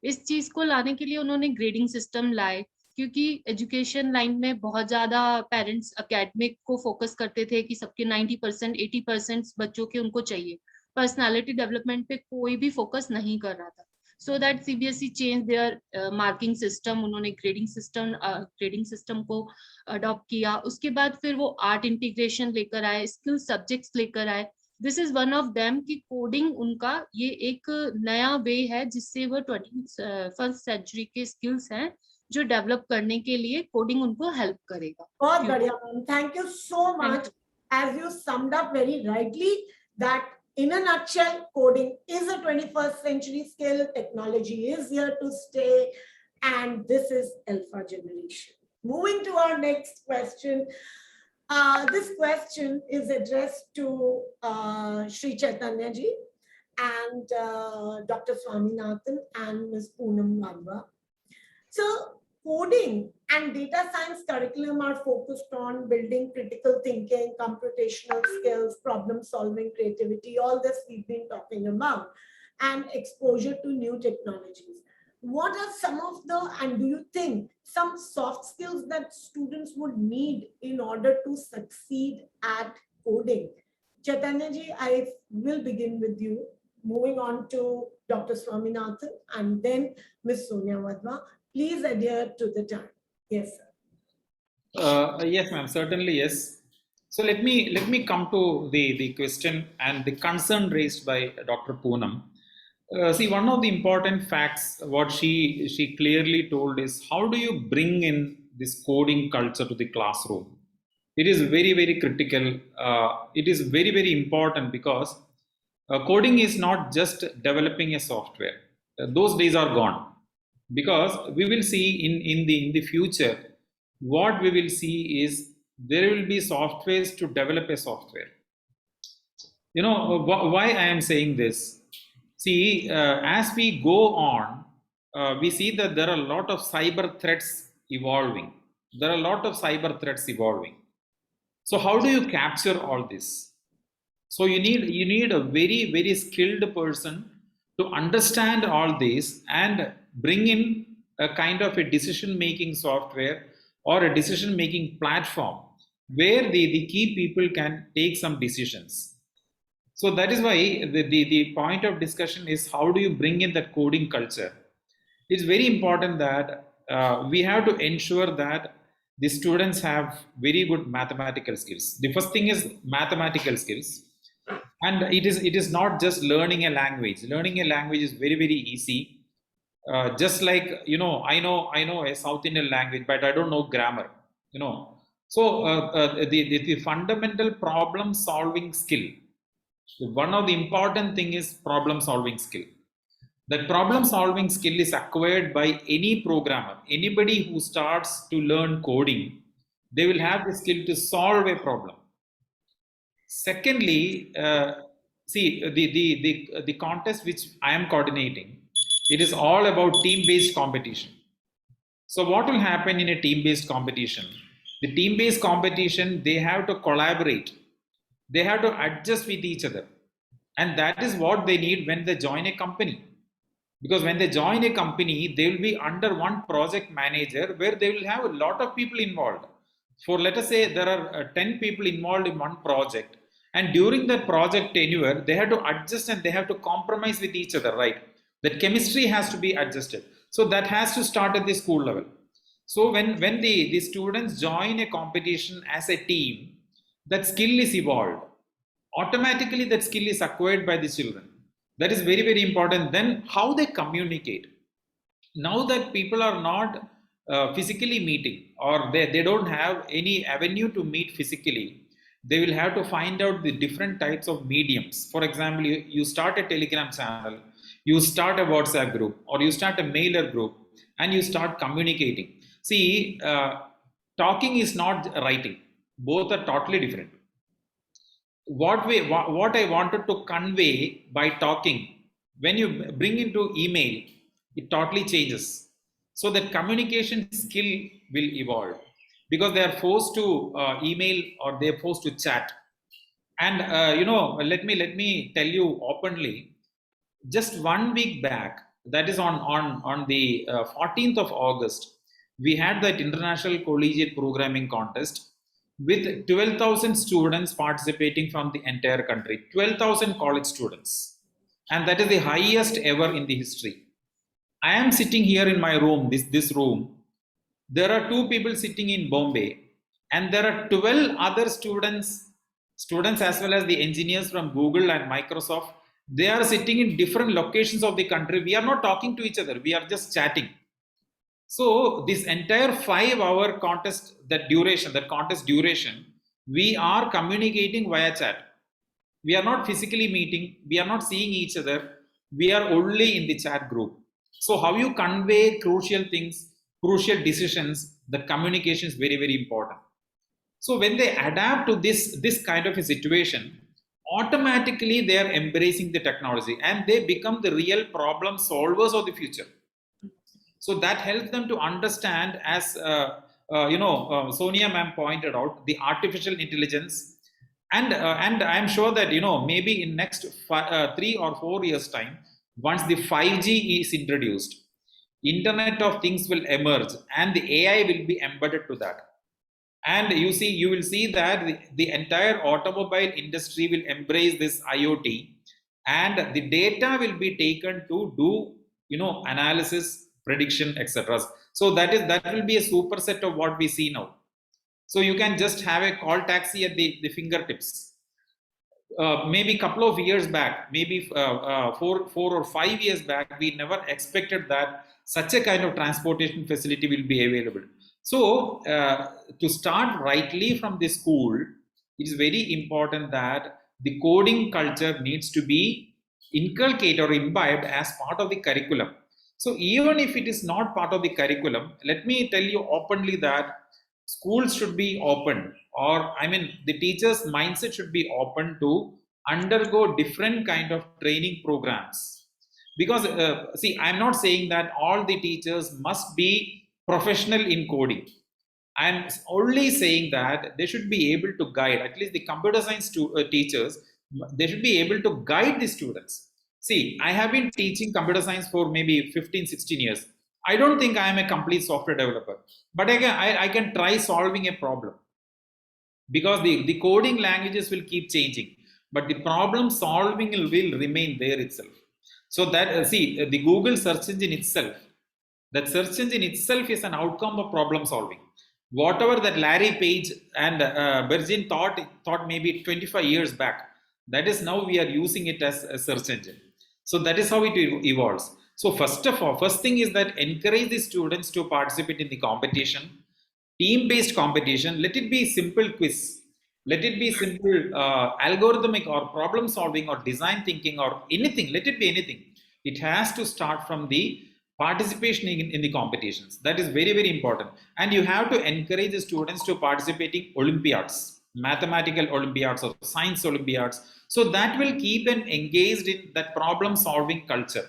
इस चीज को लाने के लिए उन्होंने ग्रेडिंग सिस्टम लाए, क्योंकि एजुकेशन लाइन में बहुत ज्यादा पेरेंट्स एकेडमिक को फोकस करते थे कि सबके 90% 80% बच्चों के उनको चाहिए, पर्सनालिटी डेवलपमेंट पे कोई भी फोकस नहीं कर रहा था. so that CBSE changed their marking system, उन्होंने grading system को adopt किया. उसके बाद फिर वो art integration लेकर आए, skill subjects लेकर आए. This is one of them कि coding उनका ये एक नया way है जिससे वो 21st century के skills हैं जो डेवलप करने के लिए कोडिंग उनको हेल्प करेगा. बहुत बढ़िया ma'am, thank you so much. As you summed up very rightly that in a nutshell, coding is a 21st century skill, technology is here to stay, and this is alpha generation. Moving to our next question. This question is addressed to Sri Chaitanya ji and Dr. Swaminathan and Ms. Poonam Wadhwa. So coding and data science curriculum are focused on building critical thinking, computational skills, problem solving, creativity, all this we've been talking about, and exposure to new technologies. What are some of the, and do you think some soft skills that students would need in order to succeed at coding? Chaitanya ji, I will begin with you, moving on to Dr. Swaminathan and then Ms. Sonia Wadhwa. Please adhere to the time. Yes, sir. Yes, ma'am. Certainly, yes. So let me come to the question and the concern raised by Dr. Poonam. See, one of the important facts what she clearly told is how do you bring in this coding culture to the classroom? It is very, very critical. It is very, very important because coding is not just developing a software. Those days are gone. Because we will see in the future, what we will see is there will be softwares to develop a software. You know why I am saying this? See, as we go on, we see that there are a lot of cyber threats evolving. So how do you capture all this? So you need a very, very skilled person to understand all this and bring in a kind of a decision-making software or a decision-making platform where the key people can take some decisions. So that is why the point of discussion is how do you bring in that coding culture? It's very important that we have to ensure that the students have very good mathematical skills. The first thing is mathematical skills. And it is not just learning a language. Learning a language is very, very easy. Just like, you know, I know a South Indian language, but I don't know grammar, you know. So the fundamental problem solving skill, one of the important thing is problem solving skill. That problem solving skill is acquired by any programmer. Anybody who starts to learn coding, they will have the skill to solve a problem. Secondly, see the contest which I am coordinating, it is all about team-based competition. So what will happen in a team-based competition? The team-based competition, they have to collaborate. They have to adjust with each other. And that is what they need when they join a company. Because when they join a company, they will be under one project manager where they will have a lot of people involved. For let us say there are 10 people involved in one project. And during that project tenure, they have to adjust and they have to compromise with each other, right? That chemistry has to be adjusted. So that has to start at the school level. So when the students join a competition as a team, that skill is evolved. Automatically that skill is acquired by the children. That is very, very important. Then how they communicate. Now that people are not physically meeting or they don't have any avenue to meet physically, they will have to find out the different types of mediums. For example, you start a Telegram channel, you start a WhatsApp group, or you start a mailer group, and you start communicating. See, talking is not writing. Both are totally different. What I wanted to convey by talking, when you bring into email, it totally changes. So that communication skill will evolve because they are forced to email or they are forced to chat. And you know, let me tell you openly. Just 1 week back, that is on the 14th of August, we had that International Collegiate Programming Contest with 12,000 students participating from the entire country, 12,000 college students. And that is the highest ever in the history. I am sitting here in my room, this room. There are 2 people sitting in Bombay, and there are 12 other students as well as the engineers from Google and Microsoft. They are sitting in different locations of the country. We are not talking to each other. We are just chatting. So this entire 5-hour contest, that contest duration, we are communicating via chat. We are not physically meeting. We are not seeing each other. We are only in the chat group. So how you convey crucial things, crucial decisions, the communication is very, very important. So when they adapt to this kind of a situation, automatically they are embracing the technology and they become the real problem solvers of the future. So that helps them to understand, as Sonia ma'am pointed out, the artificial intelligence, and I'm sure that maybe in next 3 or 4 years time, once the 5G is introduced, Internet of Things will emerge, and the AI will be embedded to that. And you will see that the entire automobile industry will embrace this IoT, and the data will be taken to do analysis, prediction, etc. So that will be a superset of what we see now. So you can just have a call taxi at the fingertips. Maybe a couple of years back, maybe 4 or 5 years back, we never expected that such a kind of transportation facility will be available. So to start rightly from the school, it is very important that the coding culture needs to be inculcated or imbibed as part of the curriculum. So even if it is not part of the curriculum, let me tell you openly that schools should be open, or the teachers' mindset should be open to undergo different kind of training programs. Because see, I'm not saying that all the teachers must be professional in coding. I'm only saying that they should be able to guide, at least the computer science teachers, they should be able to guide the students. See, I have been teaching computer science for maybe 15, 16 years. I don't think I am a complete software developer, but I can try solving a problem, because the coding languages will keep changing, but the problem solving will remain there itself. So that the Google search engine itself, that search engine itself is an outcome of problem solving. Whatever that Larry Page and Virgin thought maybe 25 years back, that is now we are using it as a search engine. So that is how it evolves. So first thing is that encourage the students to participate in the competition, team-based competition. Let it be simple quiz, let it be simple algorithmic or problem solving or design thinking or anything. Let it be anything. It has to start from the participation in the competitions. That is very, very important. And you have to encourage the students to participate in Olympiads, mathematical Olympiads or science Olympiads. So that will keep them engaged in that problem solving culture.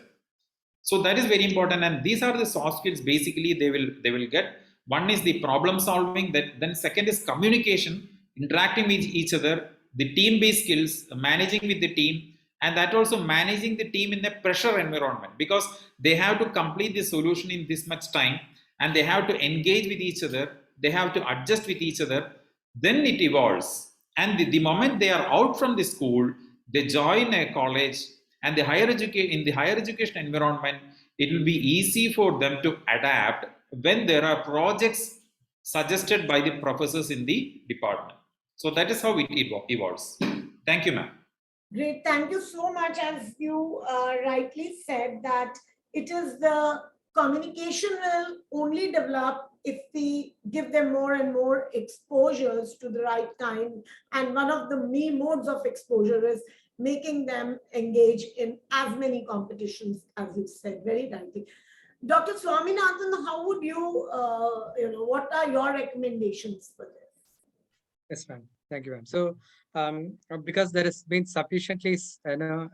So that is very important, and these are the soft skills basically they will get. One is the problem solving, then second is communication, interacting with each other, the team-based skills, managing with the team, and that also managing the team in a pressure environment, because they have to complete the solution in this much time, and they have to engage with each other, they have to adjust with each other. Then it evolves, and the moment they are out from the school, they join a college, and in the higher education environment, it will be easy for them to adapt when there are projects suggested by the professors in the department. So that is how it evolves. Thank you, ma'am. Great, thank you so much. As you rightly said, that it is the communication will only develop if we give them more and more exposures to the right time. And one of the main modes of exposure is making them engage in as many competitions as you said very rightly. Dr. Swaminathan, how would you, what are your recommendations for this? Yes, ma'am. Thank you, ma'am. So, because there has been sufficiently,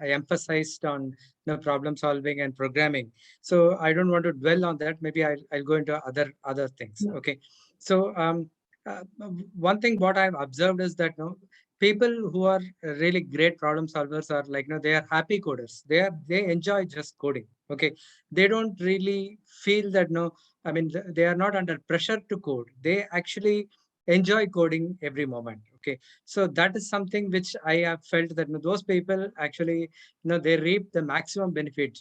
emphasized on problem solving and programming, so I don't want to dwell on that. Maybe I'll go into other things. Yeah. Okay. So, one thing what I've observed is that people who are really great problem solvers are they are happy coders. They enjoy just coding. Okay. They don't really feel that they are not under pressure to code. They actually enjoy coding every moment. Okay, so that is something which I have felt that those people actually, they reap the maximum benefit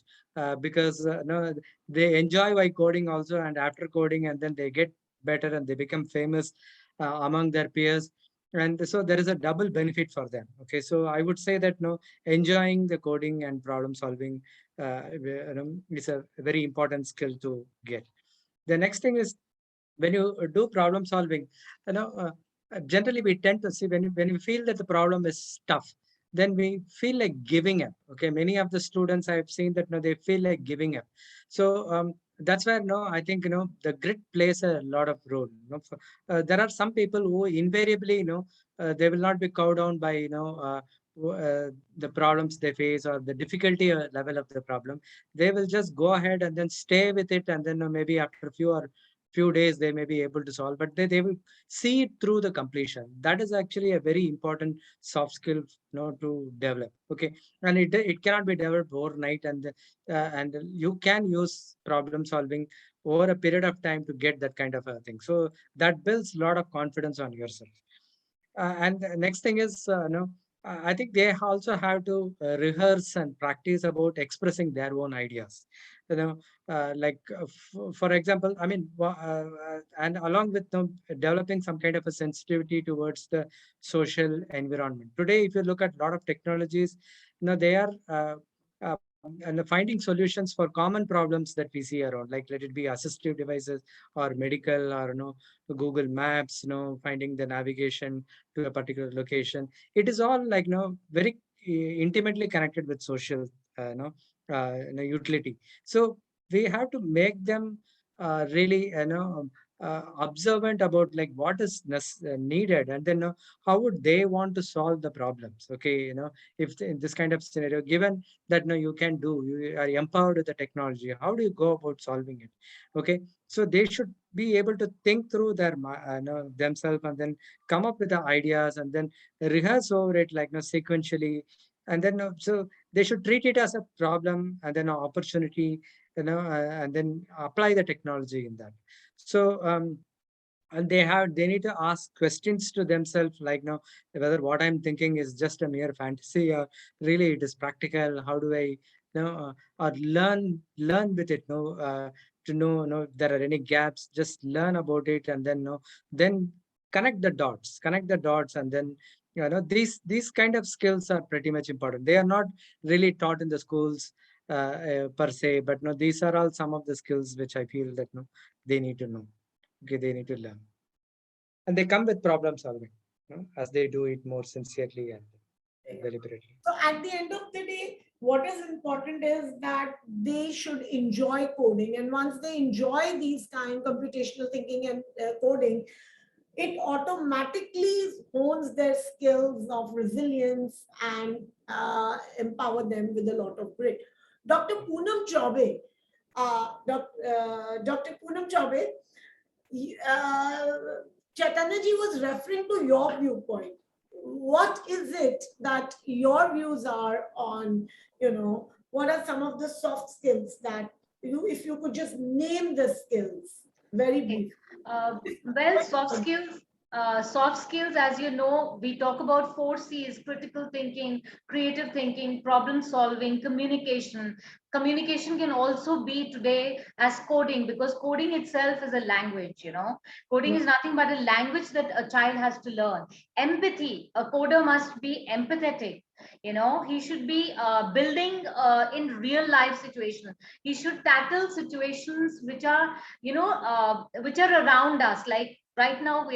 because they enjoy by coding also, and after coding, and then they get better and they become famous among their peers. And so there is a double benefit for them. Okay, so I would say that enjoying the coding and problem solving is a very important skill to get. The next thing is, when you do problem solving, generally we tend to see, when you feel that the problem is tough, then we feel like giving up. Okay, many of the students I've seen that they feel like giving up. So that's where I think the grit plays a lot of role. There are some people who invariably they will not be cowed down by the problems they face or the difficulty level of the problem. They will just go ahead and then stay with it, and then maybe after few days they may be able to solve, but they will see it through the completion. That is actually a very important soft skill to develop. Okay, and it cannot be developed overnight, and you can use problem solving over a period of time to get that kind of a thing. So that builds a lot of confidence on yourself. And the next thing is, I think they also have to rehearse and practice about expressing their own ideas. For example, I mean, and along with them developing some kind of a sensitivity towards the social environment. Today, if you look at a lot of technologies, they are and finding solutions for common problems that we see around, like let it be assistive devices or medical, or Google Maps, finding the navigation to a particular location. It is all like very intimately connected with social utility. So we have to make them really observant about like what is needed, and then how would they want to solve the problems. Okay, if in this kind of scenario, given that you can do, you are empowered with the technology, how do you go about solving it? Okay, so they should be able to think through themselves, and then come up with the ideas, and then rehearse over it like sequentially. And then so they should treat it as a problem and then an opportunity, and then apply the technology in that. So and they need to ask questions to themselves, like whether what I'm thinking is just a mere fantasy, or really it is practical. How do I or learn with it, to know if there are any gaps, just learn about it, and then then connect the dots, and then these kind of skills are pretty much important. They are not really taught in the schools per se, but no, these are all some of the skills which I feel that they need to know. Okay, they need to learn, and they come with problem solving, as they do it more sincerely and deliberately. So at the end of the day, what is important is that they should enjoy coding, and once they enjoy these kind computational thinking and coding, it automatically hones their skills of resilience and empower them with a lot of grit. Dr. Poonam Chaube, Dr. Poonam Chaube, Chaitanyaji was referring to your viewpoint. What is it that your views are on, what are some of the soft skills that if you could just name the skills very briefly? Well, soft skills, as you know, we talk about 4 C's: critical thinking, creative thinking, problem solving, communication. Communication can also be today as coding, because coding itself is a language. Coding is nothing but a language that a child has to learn. Empathy, a coder must be empathetic. He should be building in real life situations. He should tackle situations which are around us, like right now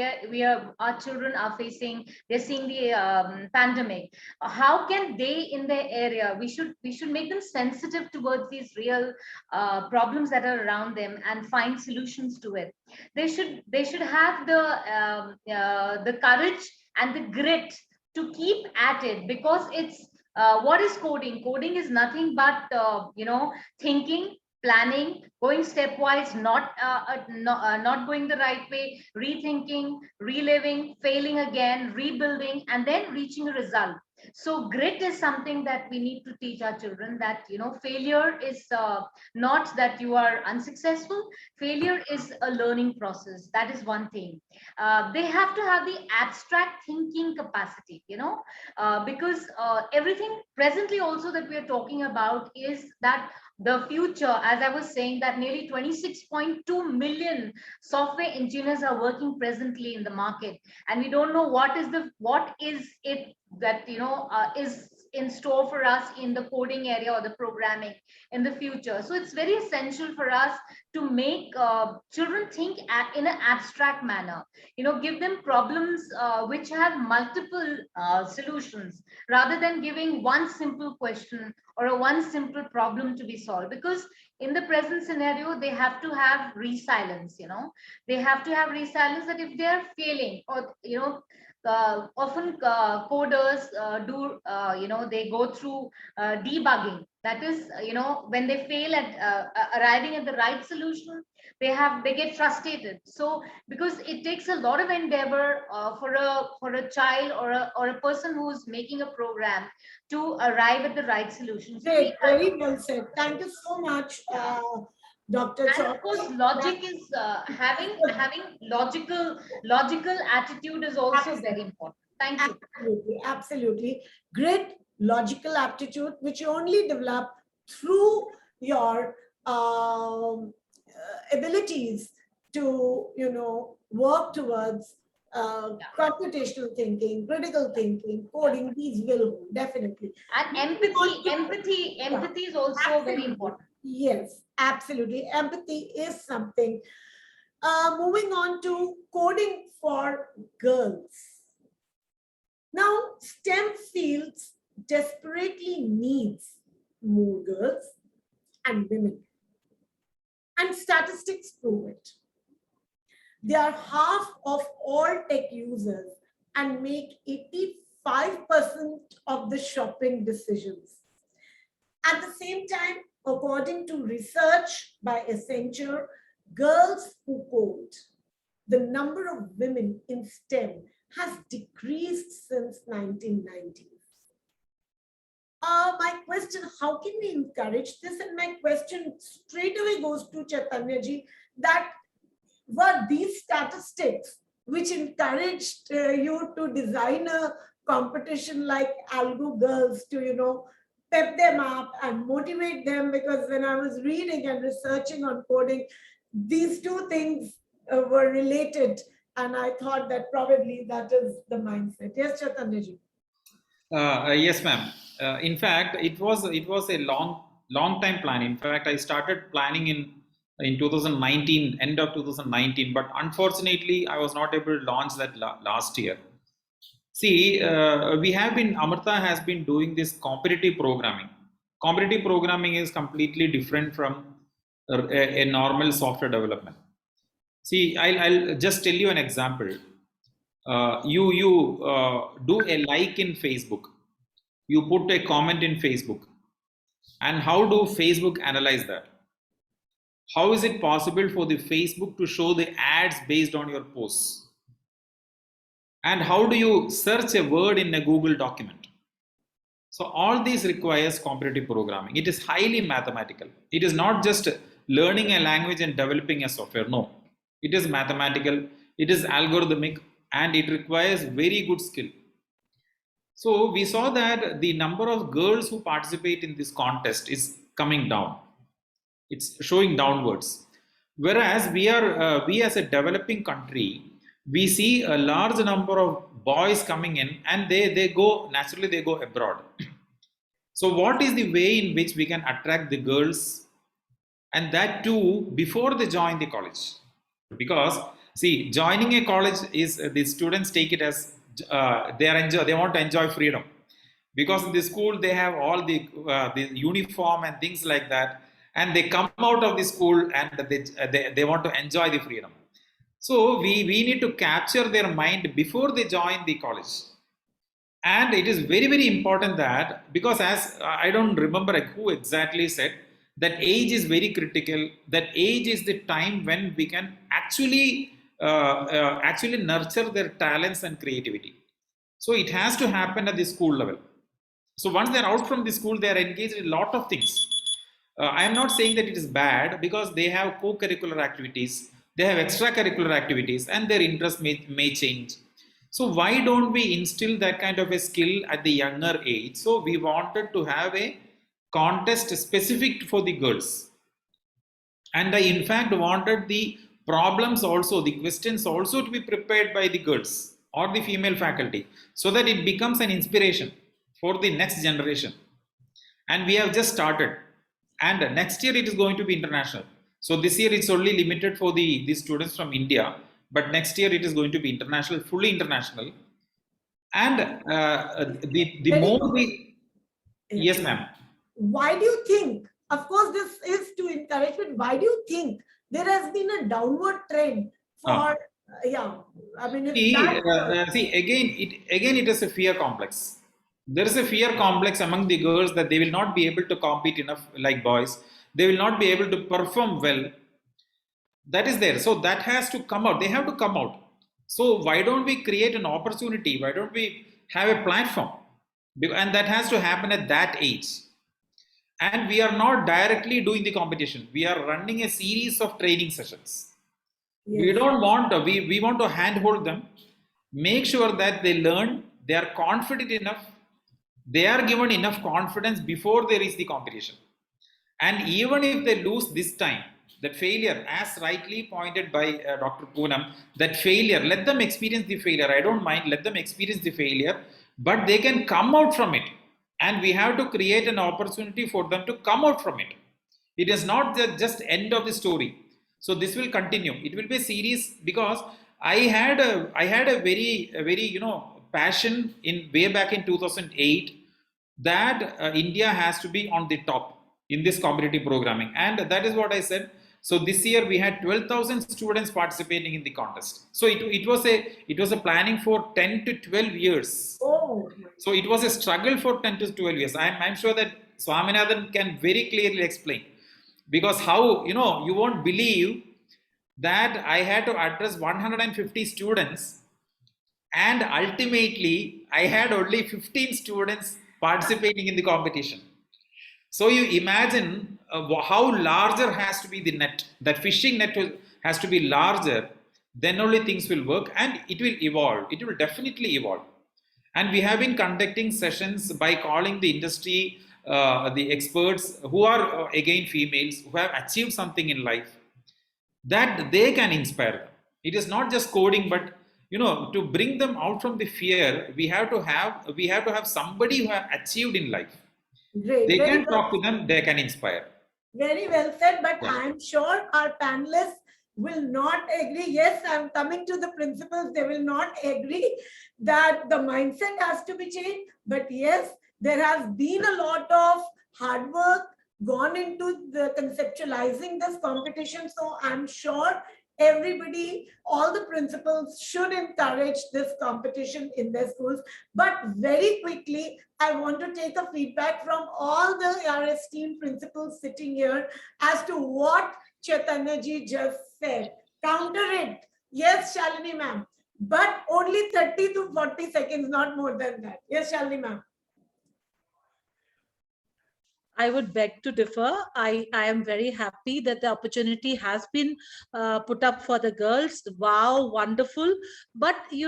our children are facing, they're seeing the pandemic. How can they, in their area, we should make them sensitive towards these real problems that are around them and find solutions to it. They should have the courage and the grit to keep at it, because it's what is coding? Coding is nothing but thinking, planning, going stepwise, not going the right way, rethinking, reliving, failing again, rebuilding, and then reaching a result. So grit is something that we need to teach our children, that, failure is not that you are unsuccessful. Failure is a learning process. That is one thing. They have to have the abstract thinking capacity, because everything presently also that we are talking about is that the future, as I was saying, that nearly 26.2 million software engineers are working presently in the market, and we don't know what is it that is in store for us in the coding area or the programming in the future. So it's very essential for us to make children think in an abstract manner, give them problems which have multiple solutions, rather than giving one simple question or a one simple problem to be solved. Because in the present scenario, they have to have resilience. They have to have resilience, that if they are failing, or often coders do they go through debugging. That is, when they fail at arriving at the right solution, they get frustrated. So because it takes a lot of endeavor for a child or a person who's making a program to arrive at the right solution. So Great, very well said. Thank you so much, Dr. and of course, logic is having logical attitude is also very important. Thank you. Absolutely, absolutely. Great logical aptitude, which you only develop through your abilities to, work towards computational thinking, critical thinking, coding. These will definitely. And empathy is also very important. Yes, absolutely. Empathy is something. Moving on to coding for girls. Now, STEM fields desperately needs more girls and women. And statistics prove it. They are half of all tech users and make 85% of the shopping decisions. At the same time, according to research by Accenture, girls who code, the number of women in STEM has decreased since 1990s. My question, how can we encourage this? And my question straight away goes to Chaitanya ji, that were these statistics which encouraged you to design a competition like Algo Girls to, pep them up and motivate them? Because when I was reading and researching on coding, these two things were related. And I thought that probably that is the mindset. Yes, Chaitanya ji. Yes, ma'am. In fact, it was a long time plan. In fact, I started planning in 2019, end of 2019, but unfortunately, I was not able to launch that last year. See, Amrita has been doing this competitive programming. Competitive programming is completely different from a normal software development. See, I'll just tell you an example. You do a like in Facebook. You put a comment in Facebook. And how do Facebook analyze that? How is it possible for the Facebook to show the ads based on your posts? And how do you search a word in a Google document? So all this requires competitive programming. It is highly mathematical. It is not just learning a language and developing a software. No, it is mathematical, it is algorithmic, and it requires very good skill. So we saw that the number of girls who participate in this contest is coming down. It's showing downwards. Whereas we as a developing country, we see a large number of boys coming in, and they go abroad. So what is the way in which we can attract the girls, and that too before they join the college? Because see, joining a college is the students take it as they want to enjoy freedom, because in the school they have all the uniform and things like that, and they come out of the school and they want to enjoy the freedom. So we need to capture their mind before they join the college. And it is very, very important that, because as I don't remember who exactly said, that age is very critical. That age is the time when we can actually nurture their talents and creativity. So it has to happen at the school level. So once they're out from the school, they are engaged in a lot of things. I am not saying that it is bad, because they have co-curricular activities, they have extracurricular activities, and their interests may change. So why don't we instill that kind of a skill at the younger age? So we wanted to have a contest specific for the girls. And I in fact wanted the problems also, the questions also to be prepared by the girls or the female faculty, so that it becomes an inspiration for the next generation. And we have just started, and next year it is going to be international. So this year it's only limited for the students from India, but next year it is going to be international, fully international. And the more we, yes ma'am. Why do you think, of course this is to encourage, but why do you think there has been a downward trend for, I mean, see, again it is a fear complex. There is a fear complex among the girls that they will not be able to compete enough like boys. They will not be able to perform well. That is there. So that has to come out. They have to come out. So why don't we create an opportunity? Why don't we have a platform? And that has to happen at that age. And we are not directly doing the competition. We are running a series of training sessions. Yes. We don't want to, we want to handhold them, make sure that they learn, they are confident enough, they are given enough confidence before they reach the competition. And even if they lose this time, that failure, as rightly pointed by Dr. Poonam, that failure, let them experience the failure. I don't mind, let them experience the failure, but they can come out from it. And we have to create an opportunity for them to come out from it. It is not the just end of the story. So this will continue. It will be a series, because I had a very passion in way back in 2008 that India has to be on the top in this competitive programming, and that is what I said. So this year we had 12,000 students participating in the contest. So it was a planning for 10 to 12 years. Oh. So it was a struggle for 10 to 12 years. I'm sure that Swaminathan can very clearly explain, because how, you won't believe that I had to address 150 students, and ultimately I had only 15 students participating in the competition. So you imagine how larger has to be the net. That fishing net has to be larger, then only things will work, and it will evolve. It will definitely evolve. And we have been conducting sessions by calling the industry, the experts who are again females, who have achieved something in life, that they can inspire them. It is not just coding, but to bring them out from the fear, we have to have somebody who have achieved in life. Great. They can talk to them, they can inspire. Very well said, but I'm sure our panelists will not agree. Yes, I'm coming to the principals. They will not agree that the mindset has to be changed. But yes, there has been a lot of hard work gone into the conceptualizing this competition. So I'm sure everybody, all the principals should encourage this competition in their schools. But very quickly, I want to take a feedback from all our esteemed principals sitting here as to what Chaitanya ji just said. Counter it. Yes, Shalini ma'am. But only 30 to 40 seconds, not more than that. Yes, Shalini ma'am. I would beg to differ. I am very happy that the opportunity has been put up for the girls. Wow, wonderful. But, we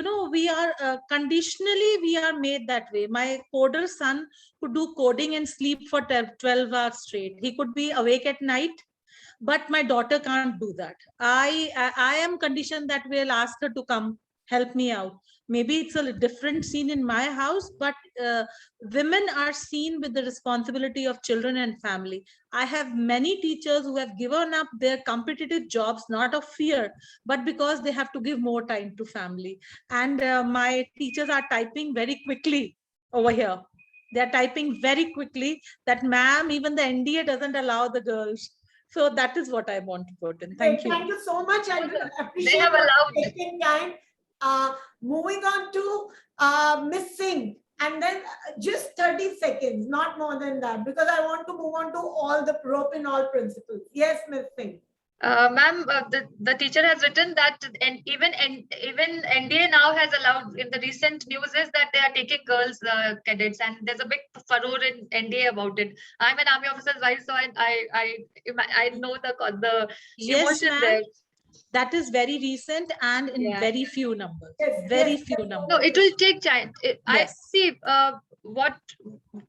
are conditionally, we are made that way. My coder son could do coding and sleep for 12 hours straight. He could be awake at night, but my daughter can't do that. I am conditioned that we'll ask her to come help me out. Maybe it's a different scene in my house, but women are seen with the responsibility of children and family. I have many teachers who have given up their competitive jobs, not of fear, but because they have to give more time to family. And my teachers are typing very quickly over here. They're typing very quickly that, ma'am, even the NDA doesn't allow the girls. So that is what I want to put in. Thank you. Thank you so much. I appreciate taking time. Moving on to Miss Singh, and then just 30 seconds, not more than that, because I want to move on to all the rope in all principles. Yes, Miss Singh. Ma'am, the teacher has written that, and even NDA now has allowed, in the recent news is that they are taking girls cadets, and there's a big furore in NDA about it. I'm an army officer's wife, so I know the Yes, emotion ma'am. there. That is very recent and in Yeah. very few numbers. Yes, Very yes, few yes. numbers. No, it will take time. I Yes. see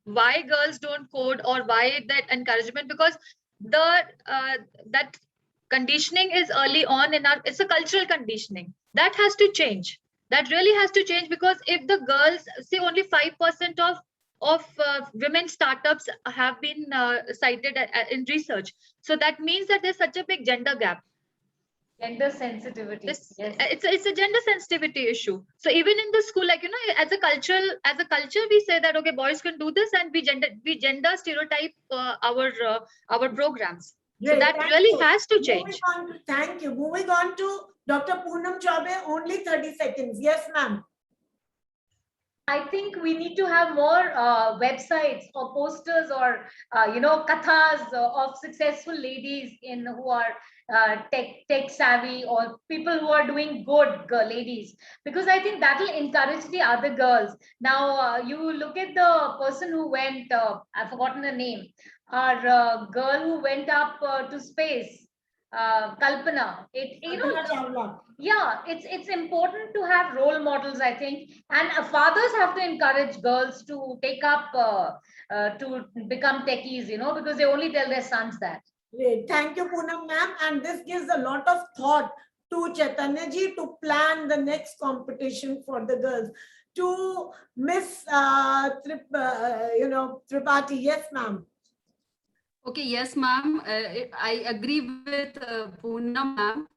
why girls don't code, or why that encouragement, because that conditioning is early on in our, it's a cultural conditioning that has to change. That really has to change, because if the girls, say only 5% of women startups have been cited in research, so that means that there's such a big gender gap. Gender sensitivity. This, Yes. it's a gender sensitivity issue. So even in the school, like, as a culture, we say that okay, boys can do this, and we gender stereotype our programs. So Great, that thank really you. has to Moving change. on to, thank you. Moving on to Dr. Poonam Chaube, only 30 seconds. Yes, ma'am. I think we need to have more websites or posters or kathas of successful ladies who are tech savvy, or people who are doing good, ladies, because I think that will encourage the other girls. Now you look at the person who went, I've forgotten the name, our girl who went up to space, Kalpana. Kalpana Chawla. Yeah, it's important to have role models, I think, and fathers have to encourage girls to take up to become techies, because they only tell their sons that. Great. Thank you, Poonam ma'am. And this gives a lot of thought to Chaitanya ji to plan the next competition for the girls. To Miss Tripathi. Yes, ma'am. Okay, yes, ma'am. I agree with Poonam, ma'am.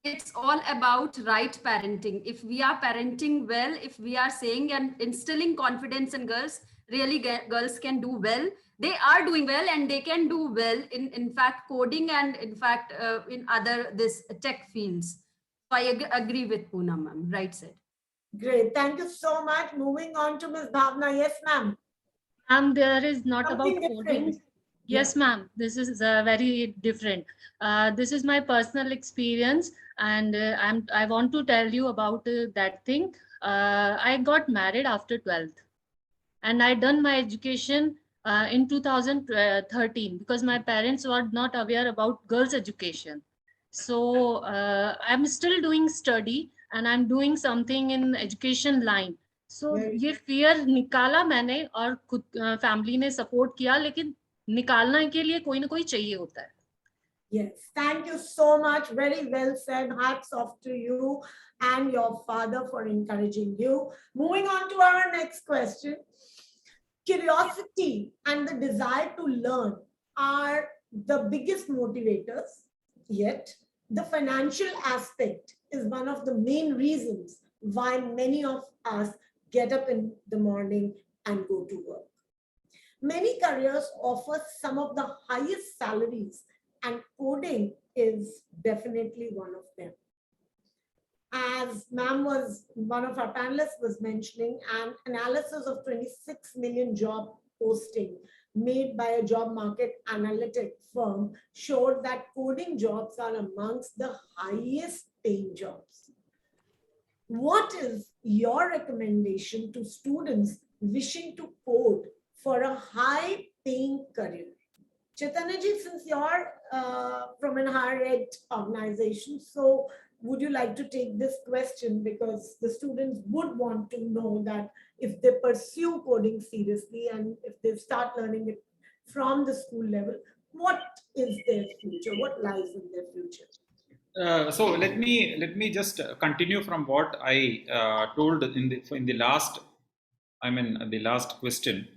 It's all about right parenting. If we are parenting well, if we are saying and instilling confidence in girls, really girls can do well. They are doing well, and they can do well in fact coding, and in fact in other this tech fields. So I agree with Poonam, ma'am. Right said. Great. Thank you so much. Moving on to Miss Bhavna. Yes, ma'am. There is not Something about coding. different. Yes, ma'am. This is very different. This is my personal experience, and I want to tell you about that thing. I got married after 12th, and I done my education in 2013 because my parents were not aware about girls' education. So I'm still doing study, and I'm doing something in education line. So ये fear निकाला मैंने, और खुद family ने support किया, लेकिन निकालने के लिए कोई ना कोई चाहिए होता है. Yes, thank you so much. Very well said. Hats off to you and your father for encouraging you. Moving on to our next question. Curiosity and the desire to learn are the biggest motivators, yet the financial aspect is one of the main reasons why many of us get up in the morning and go to work. Many careers offer some of the highest salaries, and coding is definitely one of them. As one of our panelists was mentioning, an analysis of 26 million job posting made by a job market analytic firm showed that coding jobs are amongst the highest paying jobs. What is your recommendation to students wishing to code for a high paying career? Chaitanya ji, since you're from an higher ed organization, so would you like to take this question, because the students would want to know that if they pursue coding seriously and if they start learning it from the school level, what is their future? What lies in their future? So let me just continue from what I told in the last, the last question.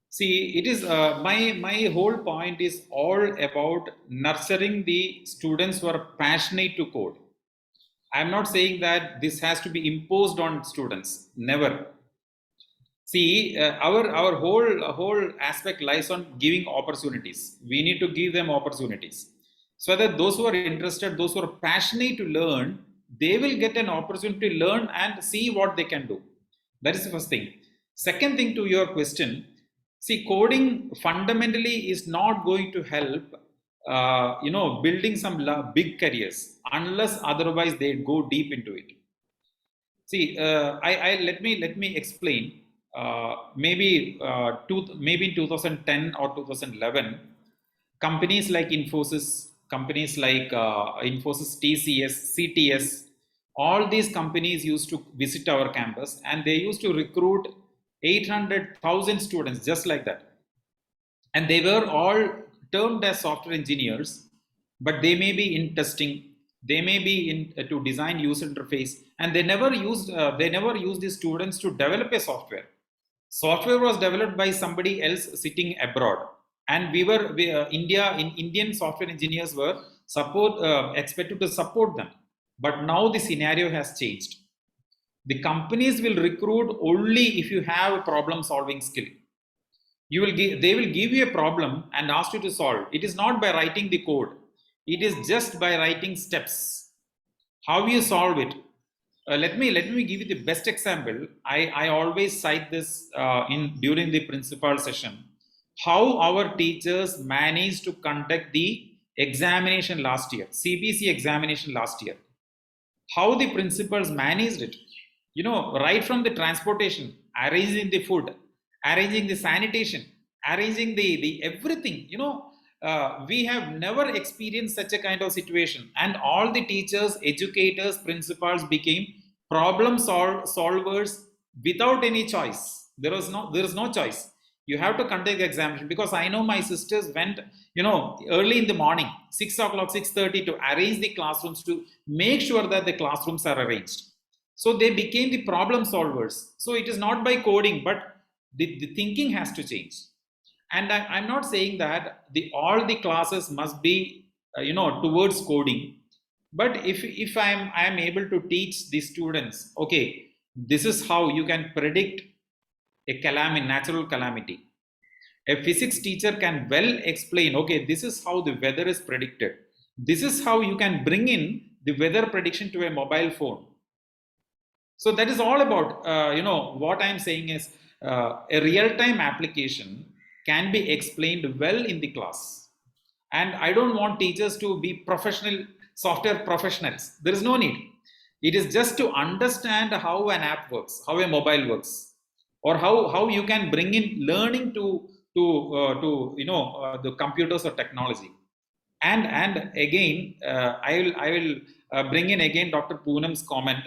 See, it is my whole point is all about nurturing the students who are passionate to code. I'm not saying that this has to be imposed on students. Never. See, our whole aspect lies on giving opportunities. We need to give them opportunities, so that those who are interested, those who are passionate to learn, they will get an opportunity to learn and see what they can do. That is the first thing. Second thing to your question, see, coding fundamentally is not going to help building some big careers unless otherwise they go deep into it. See, let me explain. Maybe in 2010 or 2011, companies like Infosys, companies like Infosys, TCS, CTS, all these companies used to visit our campus, and they used to recruit 800,000 students just like that. And they were all termed as software engineers, but they may be in testing, they may be in to design user interface, and they never used the students to develop a software. Software was developed by somebody else sitting abroad, and Indian software engineers were expected to support them. But now the scenario has changed. The companies will recruit only if you have a problem solving skill. They will give you a problem and ask you to solve. It is not by writing the code. It is just by writing steps. How you solve it? Let me give you the best example. I always cite this during the principal session. How our teachers managed to conduct the examination last year, CBC examination last year. How the principals managed it. Right from the transportation, arranging the food, arranging the sanitation, arranging the everything. We have never experienced such a kind of situation, and all the teachers, educators, principals became problem solvers without any choice. There is no choice. You have to conduct the examination, because I know my sisters went early in the morning, 6 o'clock, 6:30, to arrange the classrooms, to make sure that the classrooms are arranged. So they became the problem solvers. So it is not by coding, but the thinking has to change. And I'm not saying that all the classes must be towards coding, but if I'm able to teach the students, okay, this is how you can predict a natural calamity. A physics teacher can well explain, okay, this is how the weather is predicted. This is how you can bring in the weather prediction to a mobile phone. So that is all about, what I'm saying is a real-time application can be explained well in the class. And I don't want teachers to be professional software professionals. There is no need. It is just to understand how an app works, how a mobile works, or how you can bring in learning to the computers or technology. And again, I will bring in again Dr. Poonam's comment,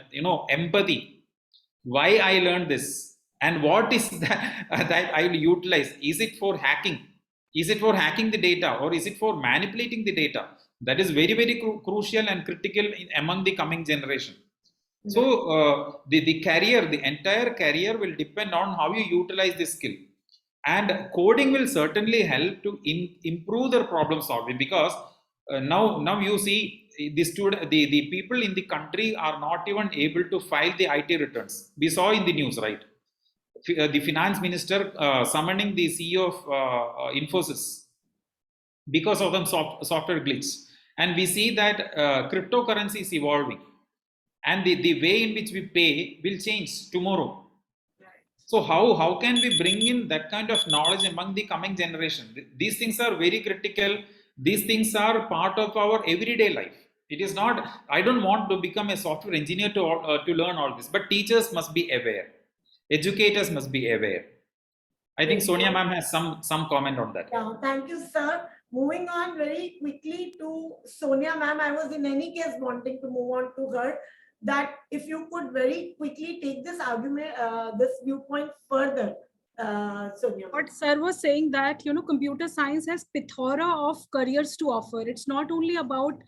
empathy. Why I learned this, and what is that that I will utilize? Is it for hacking? Is it for hacking the data, or is it for manipulating the data? That is very, very crucial and critical among the coming generation. So the entire career will depend on how you utilize this skill. And coding will certainly help to improve their problem solving, because now you see the people in the country are not even able to file the IT returns. We saw in the news, right? The finance minister summoning the CEO of Infosys because of some software glitch. And we see that cryptocurrency is evolving, and the way in which we pay will change tomorrow. So how can we bring in that kind of knowledge among the coming generation? These things are very critical. These things are part of our everyday life. It is not, I don't want to become a software engineer to learn all this, but teachers must be aware. Educators must be aware. I think Sonia ma'am has some comment on that. Yeah, thank you, sir. Moving on very quickly to Sonia ma'am, I was in any case wanting to move on to her, that if you could very quickly take this argument, this viewpoint further, Sonia. What sir was saying, that computer science has plethora of careers to offer. It's not only about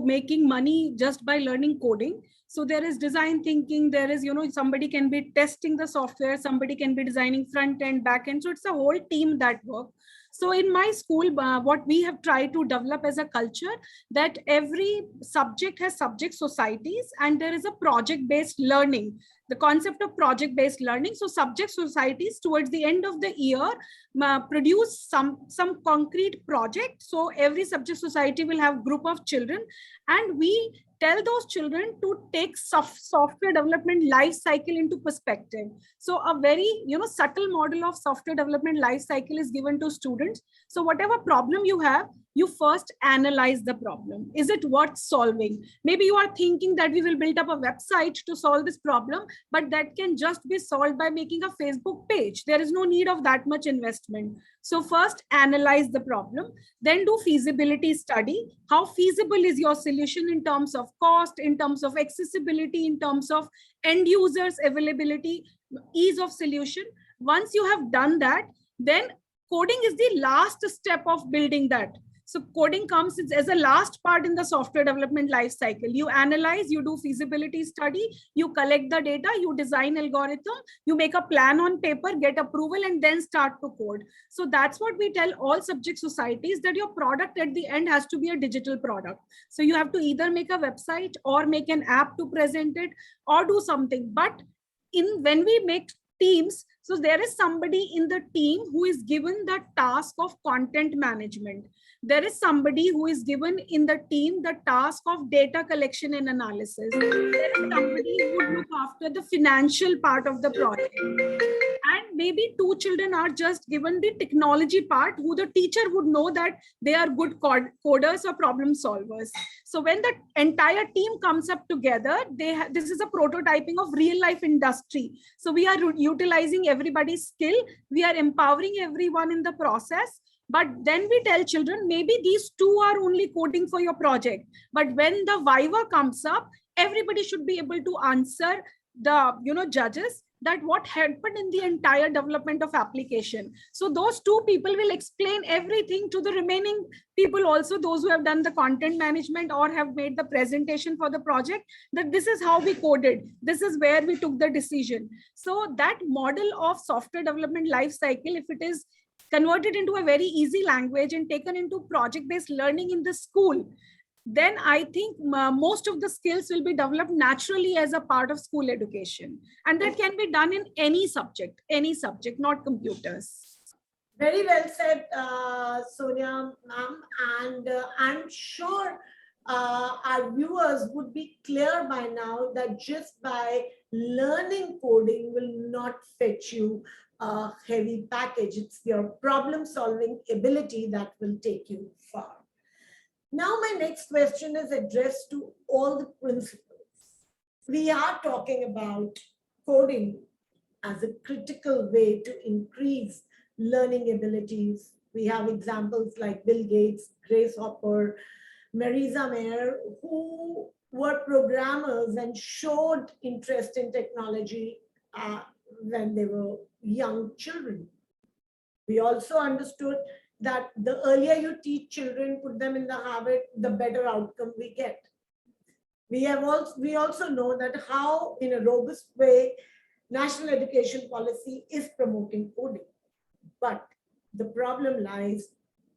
making money just by learning coding. So there is design thinking, there is somebody can be testing the software, somebody can be designing front end, back end. So it's a whole team that work. So in my school, what we have tried to develop as a culture, that every subject has subject societies, and there is a project-based learning. The concept of project-based learning. So subject societies towards the end of the year produce some concrete project. So every subject society will have group of children, and we tell those children to take software development life cycle into perspective. So a very subtle model of software development life cycle is given to students. So whatever problem you have, you first analyze the problem. Is it worth solving? Maybe you are thinking that we will build up a website to solve this problem, but that can just be solved by making a Facebook page. There is no need of that much investment. So first analyze the problem, then do feasibility study. How feasible is your solution in terms of cost, in terms of accessibility, in terms of end users availability, ease of solution. Once you have done that, then coding is the last step of building that. So coding comes as a last part in the software development life cycle. You analyze, you do feasibility study, you collect the data, you design algorithm, you make a plan on paper, get approval, and then start to code. So that's what we tell all subject societies, that your product at the end has to be a digital product. So you have to either make a website or make an app to present it or do something. But when we make teams, so there is somebody in the team who is given the task of content management. There is somebody who is given in the team the task of data collection and analysis. There is somebody who would look after the financial part of the project. And maybe two children are just given the technology part, who the teacher would know that they are good coders or problem solvers. So when the entire team comes up together, this is a prototyping of real life industry. So we are utilizing everybody's skill. We are empowering everyone in the process. But then we tell children, maybe these two are only coding for your project. But when the viva comes up, everybody should be able to answer the judges that what happened in the entire development of application. So those two people will explain everything to the remaining people also, those who have done the content management or have made the presentation for the project, that this is how we coded. This is where we took the decision. So that model of software development life cycle, if it is converted into a very easy language and taken into project-based learning in the school, then I think most of the skills will be developed naturally as a part of school education. And that can be done in any subject, not computers. Very well said, Sonia ma'am. And I'm sure our viewers would be clear by now that just by learning coding will not fetch you a heavy package. It's your problem solving ability that will take you far. Now, my next question is addressed to all the principals. We are talking about coding as a critical way to increase learning abilities. We have examples like Bill Gates, Grace Hopper, Marisa Mayer, who were programmers and showed interest in technology when they were young children. We also understood that the earlier you teach children, put them in the habit, the better outcome we get. We also know that how, in a robust way, national education policy is promoting coding. But the problem lies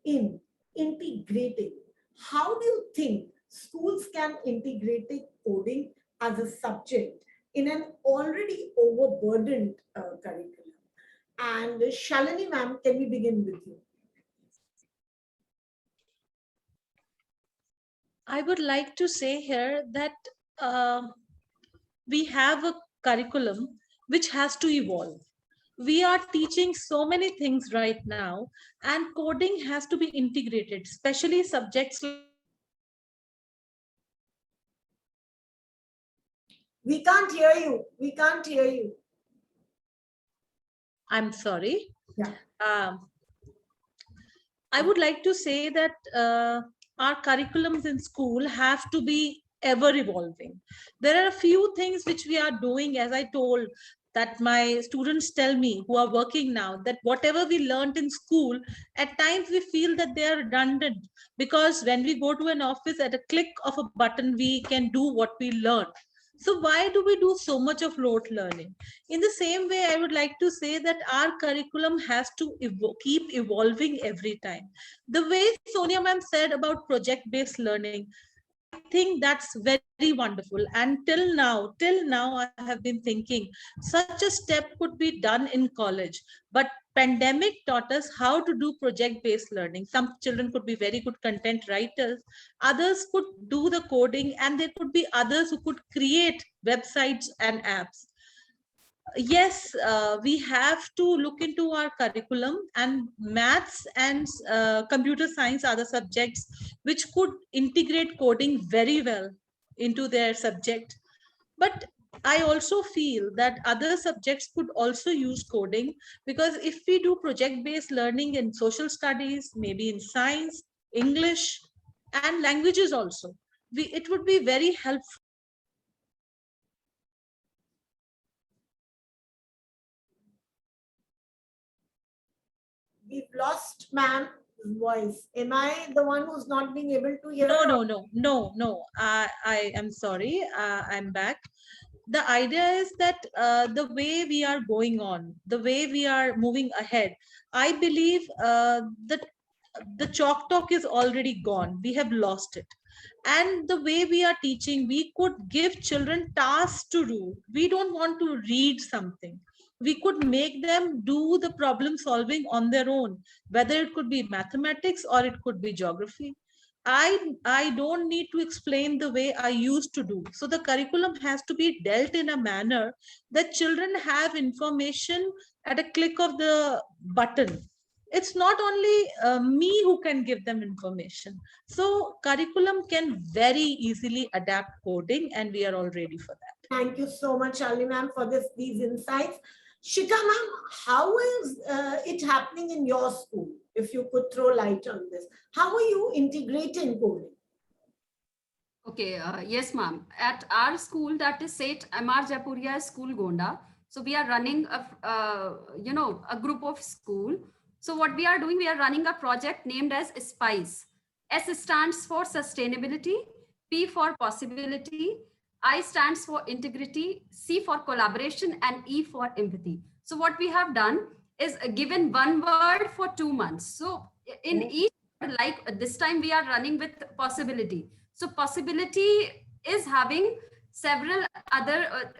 in integrating. How do you think schools can integrate coding as a subject in an already overburdened curriculum? And Shalini ma'am, can we begin with you? I would like to say here that we have a curriculum which has to evolve. We are teaching so many things right now, and coding has to be integrated, especially subjects. We can't hear you. We can't hear you. I'm sorry. Yeah. I would like to say that our curriculums in school have to be ever evolving. There are a few things which we are doing, as I told, that my students tell me who are working now, that whatever we learned in school, at times we feel that they are redundant, because when we go to an office, at a click of a button, we can do what we learned. So why do we do so much of rote learning? In the same way, I would like to say that our curriculum has to keep evolving every time. The way Sonia ma'am said about project-based learning, I think that's very wonderful. And till now, I have been thinking such a step could be done in college. But pandemic taught us how to do project-based learning. Some children could be very good content writers. Others could do the coding, and there could be others who could create websites and apps. yes, we have to look into our curriculum, and maths and computer science are the subjects which could integrate coding very well into their subject. But I also feel that other subjects could also use coding, because if we do project-based learning in social studies, maybe in science, English, and languages also, it would be very helpful. We've lost ma'am's voice. Am I the one who's not being able to hear? No. I am sorry. I'm back. The idea is that the way we are going on, the way we are moving ahead, I believe that the chalk talk is already gone. We have lost it. And the way we are teaching, we could give children tasks to do. We don't want to read something. We could make them do the problem solving on their own, whether it could be mathematics or it could be geography. I don't need to explain the way I used to do. So the curriculum has to be dealt in a manner that children have information at a click of the button. It's not only me who can give them information. So curriculum can very easily adapt coding, and we are all ready for that. Thank you so much, Shalini ma'am, for these insights. Shika ma'am, how is it happening in your school? If you could throw light on this, how are you integrating coding? Okay, yes, ma'am. At our school, that is St. Amar Japuria School, Gonda. So we are running a group of school. So what we are doing, we are running a project named as SPICE. S stands for sustainability, P for possibility, I stands for integrity, C for collaboration, and E for empathy. So what we have done is given one word for 2 months. So in each, like this time we are running with possibility. So possibility is having several other,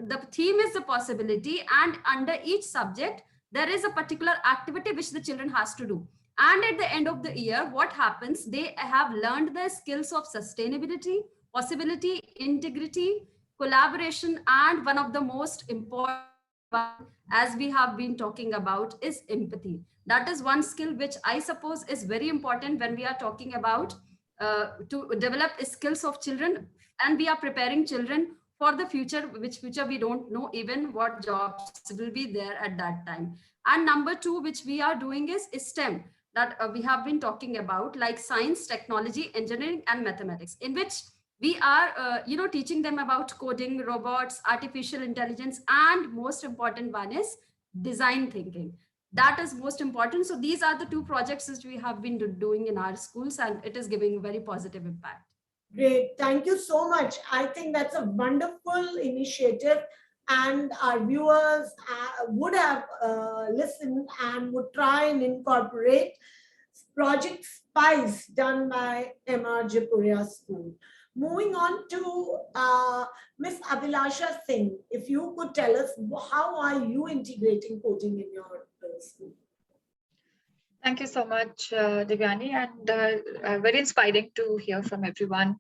the theme is the possibility, and under each subject, there is a particular activity which the children has to do. And at the end of the year, what happens? They have learned the skills of sustainability, possibility, integrity, collaboration, and one of the most important one, as we have been talking about, is empathy. That is one skill which I suppose is very important when we are talking about to develop skills of children, and we are preparing children for the future, which future we don't know even what jobs will be there at that time. And number two, which we are doing is STEM, that we have been talking about, like science, technology, engineering, and mathematics, in which we are teaching them about coding, robots, artificial intelligence, and most important one is design thinking. That is most important. So these are the two projects which we have been doing in our schools, and it is giving very positive impact. Great, thank you so much. I think that's a wonderful initiative, and our viewers would have listened and would try and incorporate Project SPICE done by MR Japuria School. Moving on to Ms. Abhilasha Singh, if you could tell us, how are you integrating coding in your school? Thank you so much, Divyani, and very inspiring to hear from everyone.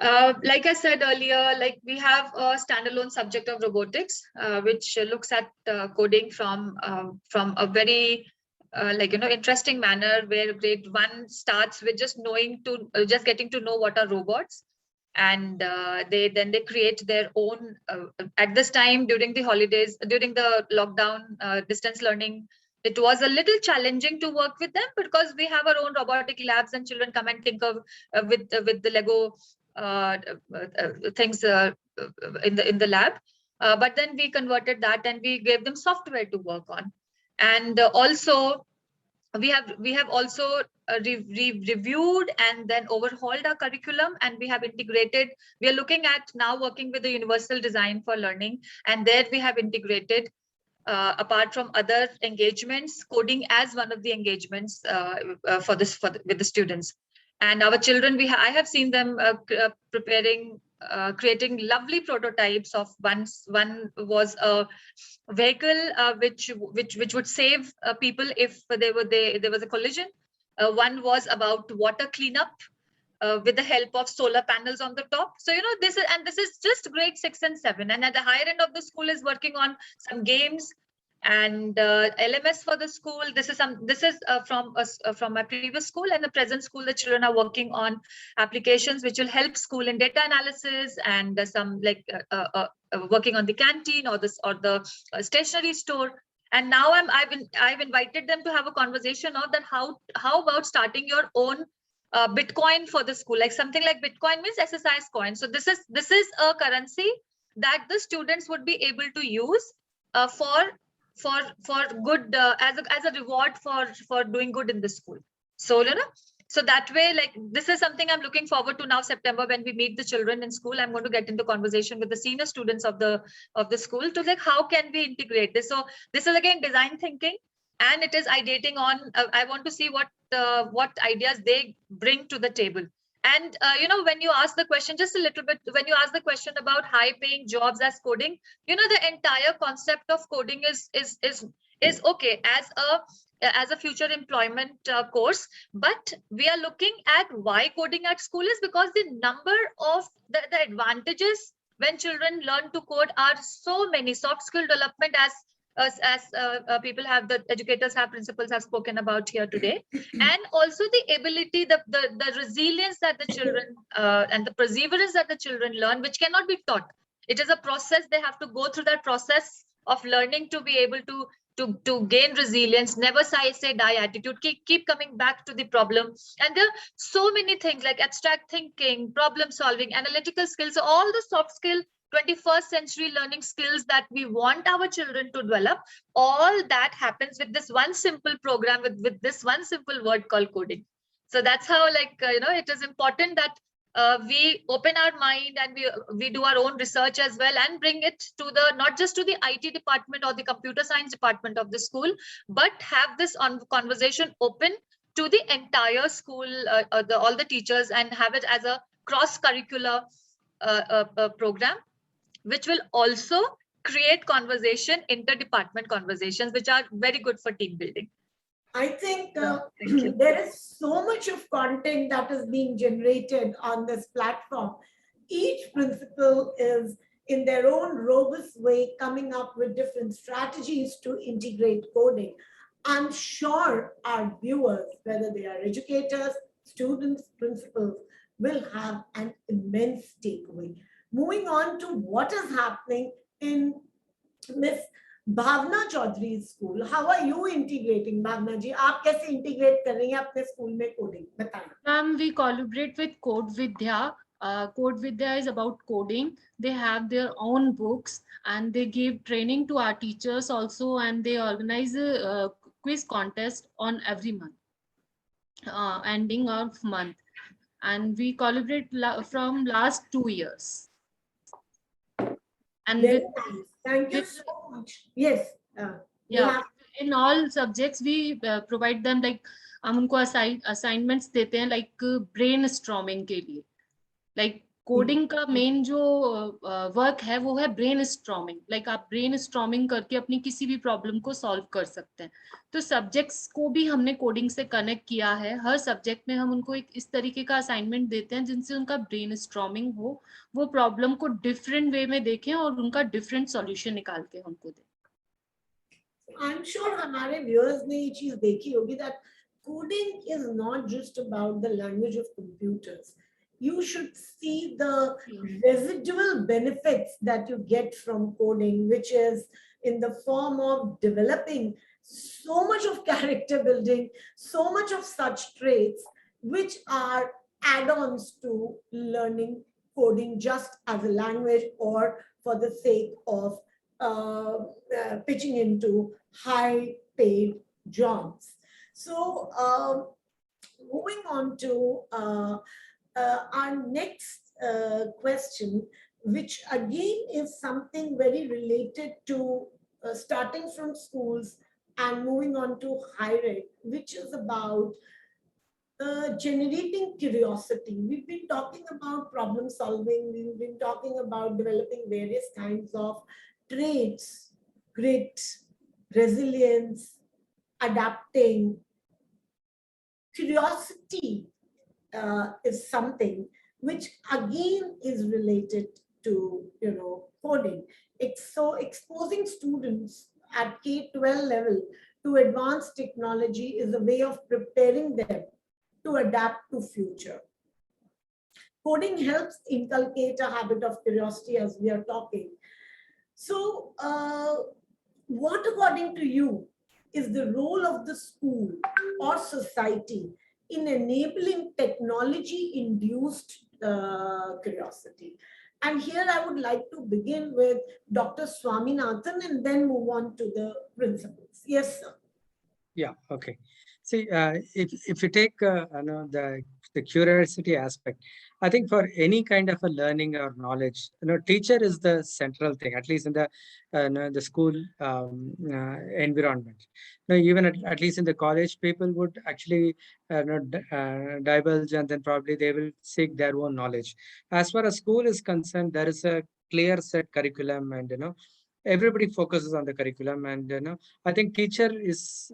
Like I said earlier, like we have a standalone subject of robotics, which looks at coding from a very interesting manner, where grade 1 starts with just getting to know what are robots, and they create their own. At this time, during the holidays, during the lockdown, distance learning, it was a little challenging to work with them, because we have our own robotic labs, and children come and think of with the Lego things in the lab. But then we converted that and we gave them software to work on. And also we have also reviewed and then overhauled our curriculum, and we have integrated. We are looking at now working with the universal design for learning, and there we have integrated, apart from other engagements, coding as one of the engagements with the students. And our children, I have seen them creating lovely prototypes of one was a vehicle which would save people if there was a collision. One was about water cleanup. with the help of solar panels on the top. So, this is just grade 6 and 7. And at the higher end of the school is working on some games and LMS for the school. This is from my previous school, and the present school, the children are working on applications which will help school in data analysis and some working on the canteen or the stationery store. And now I've invited them to have a conversation of that how about starting your own Bitcoin for the school, like something like Bitcoin means exercise coin. So this is a currency that the students would be able to use for good as a reward for doing good in the school. So so that way, like, this is something I'm looking forward to now. September, when we meet the children in school, I'm going to get into conversation with the senior students of the school to like how can we integrate this. So this is again design thinking, and it is ideating on. I want to see what ideas they bring to the table. And when you ask the question, just a little bit, when you ask the question about high-paying jobs as coding, the entire concept of coding is okay as a future employment course. But we are looking at why coding at school is because the number of the advantages when children learn to code are so many. Soft skill development, as people have, the educators have, principals have spoken about here today, and also the ability, the resilience that the children and the perseverance that the children learn, which cannot be taught. It is a process. They have to go through that process of learning to be able to gain resilience, never say die attitude, keep coming back to the problem. And there are so many things like abstract thinking, problem solving, analytical skills. So all the soft skill 21st century learning skills that we want our children to develop, all that happens with this one simple program, with this one simple word called coding. So that's how, like, it is important that we open our mind and we do our own research as well, and bring it to not just to the IT department or the computer science department of the school, but have this conversation open to the entire school, all the teachers, and have it as a cross-curricular program, which will also create conversation, interdepartment conversations, which are very good for team building. I think there is so much of content that is being generated on this platform. Each principal is in their own robust way coming up with different strategies to integrate coding. I'm sure our viewers, whether they are educators, students, principals, will have an immense takeaway. Moving on to what is happening in Miss Bhavna Chaudhary school, how are you integrating? Bhavna ji, आप कैसे integrate कर रही हैं अपने school में coding, बताएं. Ma'am, we collaborate with Code Vidya. Code Vidya is about coding. They have their own books and they give training to our teachers also, and they organize a quiz contest on every month, ending of month. And we collaborate from last 2 years. And very nice. Thank you so much. Yes. Yeah. In all subjects, we provide them, like, हम उनको assignments देते हैं, like brainstorming के लिए. Like coding का main जो work है वो है ब्रेन स्ट्रॉमिंग. लाइक आप ब्रेन स्ट्रॉमिंग करके अपनी किसी भी प्रॉब्लम को सॉल्व कर सकते हैं. तो सब्जेक्ट्स को भी हमने कोडिंग से कनेक्ट किया है. हर सब्जेक्ट में हम उनको एक इस तरीके का असाइनमेंट देते हैं जिनसे उनका ब्रेन स्ट्रॉमिंग हो, वो प्रॉब्लम को डिफरेंट वे में देखें और उनका डिफरेंट सॉल्यूशन निकाल के हमको दें. आई एम श्योर हमारे व्यूअर्स ने ये चीज देखी होगी that coding is not just about the language of computers. You should see the residual benefits that you get from coding, which is in the form of developing so much of character building, so much of such traits, which are add-ons to learning coding just as a language or for the sake of pitching into high-paid jobs. So moving on to our next question, which again is something very related to starting from schools and moving on to higher ed, which is about generating curiosity. We've been talking about problem solving. We've been talking about developing various kinds of traits, grit, resilience, adapting. Curiosity is something which again is related to, coding. So exposing students at K-12 level to advanced technology is a way of preparing them to adapt to future. Coding helps inculcate a habit of curiosity as we are talking. So, what according to you is the role of the school or society in enabling technology-induced curiosity? And here I would like to begin with Dr. Swaminathan and then move on to the principals. Yes, sir. Yeah, okay. See, if you take the curiosity aspect, I think for any kind of a learning or knowledge, teacher is the central thing, at least in the school environment. Even at least in the college, people would actually divulge, and then probably they will seek their own knowledge. As far as school is concerned, there is a clear set curriculum, and everybody focuses on the curriculum, and I think teacher is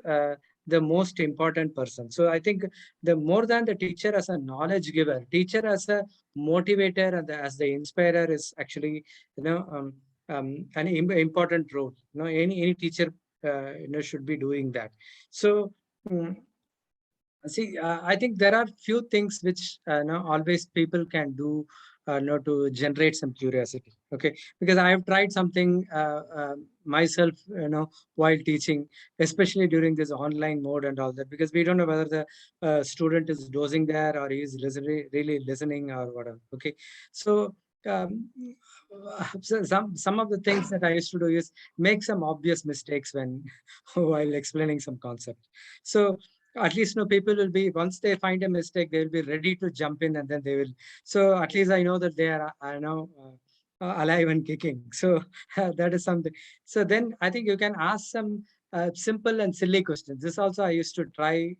the most important person. So I think the more than the teacher as a knowledge giver, teacher as a motivator and as the inspirer is actually an important role. Any teacher should be doing that. So see, I think there are few things which always people can do to generate some curiosity. Okay, because I have tried something myself, while teaching, especially during this online mode and all that, because we don't know whether the student is dozing there or he is really listening or whatever. Okay, so. So some of the things that I used to do is make some obvious mistakes when while explaining some concept. So at least people will be, once they find a mistake, they will be ready to jump in, and then they will. So at least I know that they are now alive and kicking. So that is something. So then I think you can ask some simple and silly questions. This also I used to try,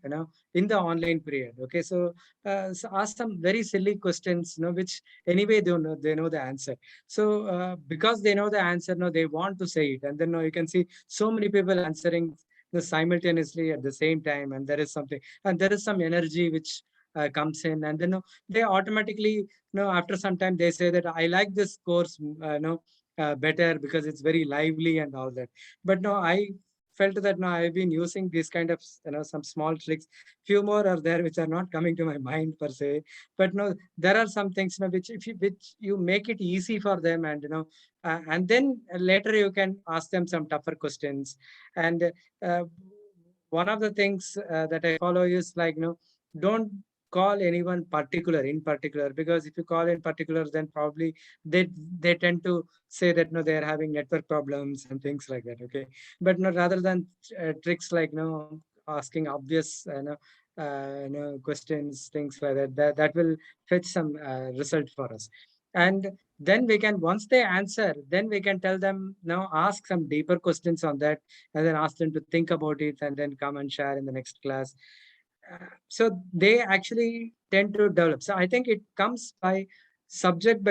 in the online period. Okay, so ask some very silly questions, which anyway they know the answer. So because they know the answer, they want to say it, and then you can see so many people answering simultaneously at the same time, and there is something, and there is some energy which comes in, and then they automatically, after some time, they say that I like this course better because it's very lively and all that. But no, I felt that now I've been using these kind of some small tricks. Few more are there which are not coming to my mind per se, but no, there are some things which which you make it easy for them, and and then later you can ask them some tougher questions. And one of the things that I follow is like, don't call anyone in particular, because if you call in particular, then probably they tend to say that no, they are having network problems and things like that. Okay, but no, rather than tricks like asking obvious questions, things like that will fetch some result for us. And then we can, once they answer, then we can tell them, now ask some deeper questions on that, and then ask them to think about it, and then come and share in the next class. So they actually tend to develop. So I think it comes by subject,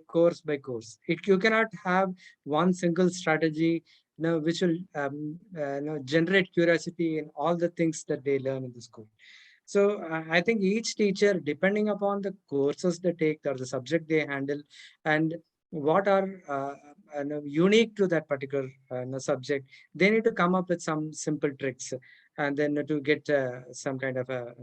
course by course. You cannot have one single strategy which will generate curiosity in all the things that they learn in the school. So I think each teacher, depending upon the courses they take or the subject they handle, and what are unique to that particular subject, they need to come up with some simple tricks, and then to get some kind of a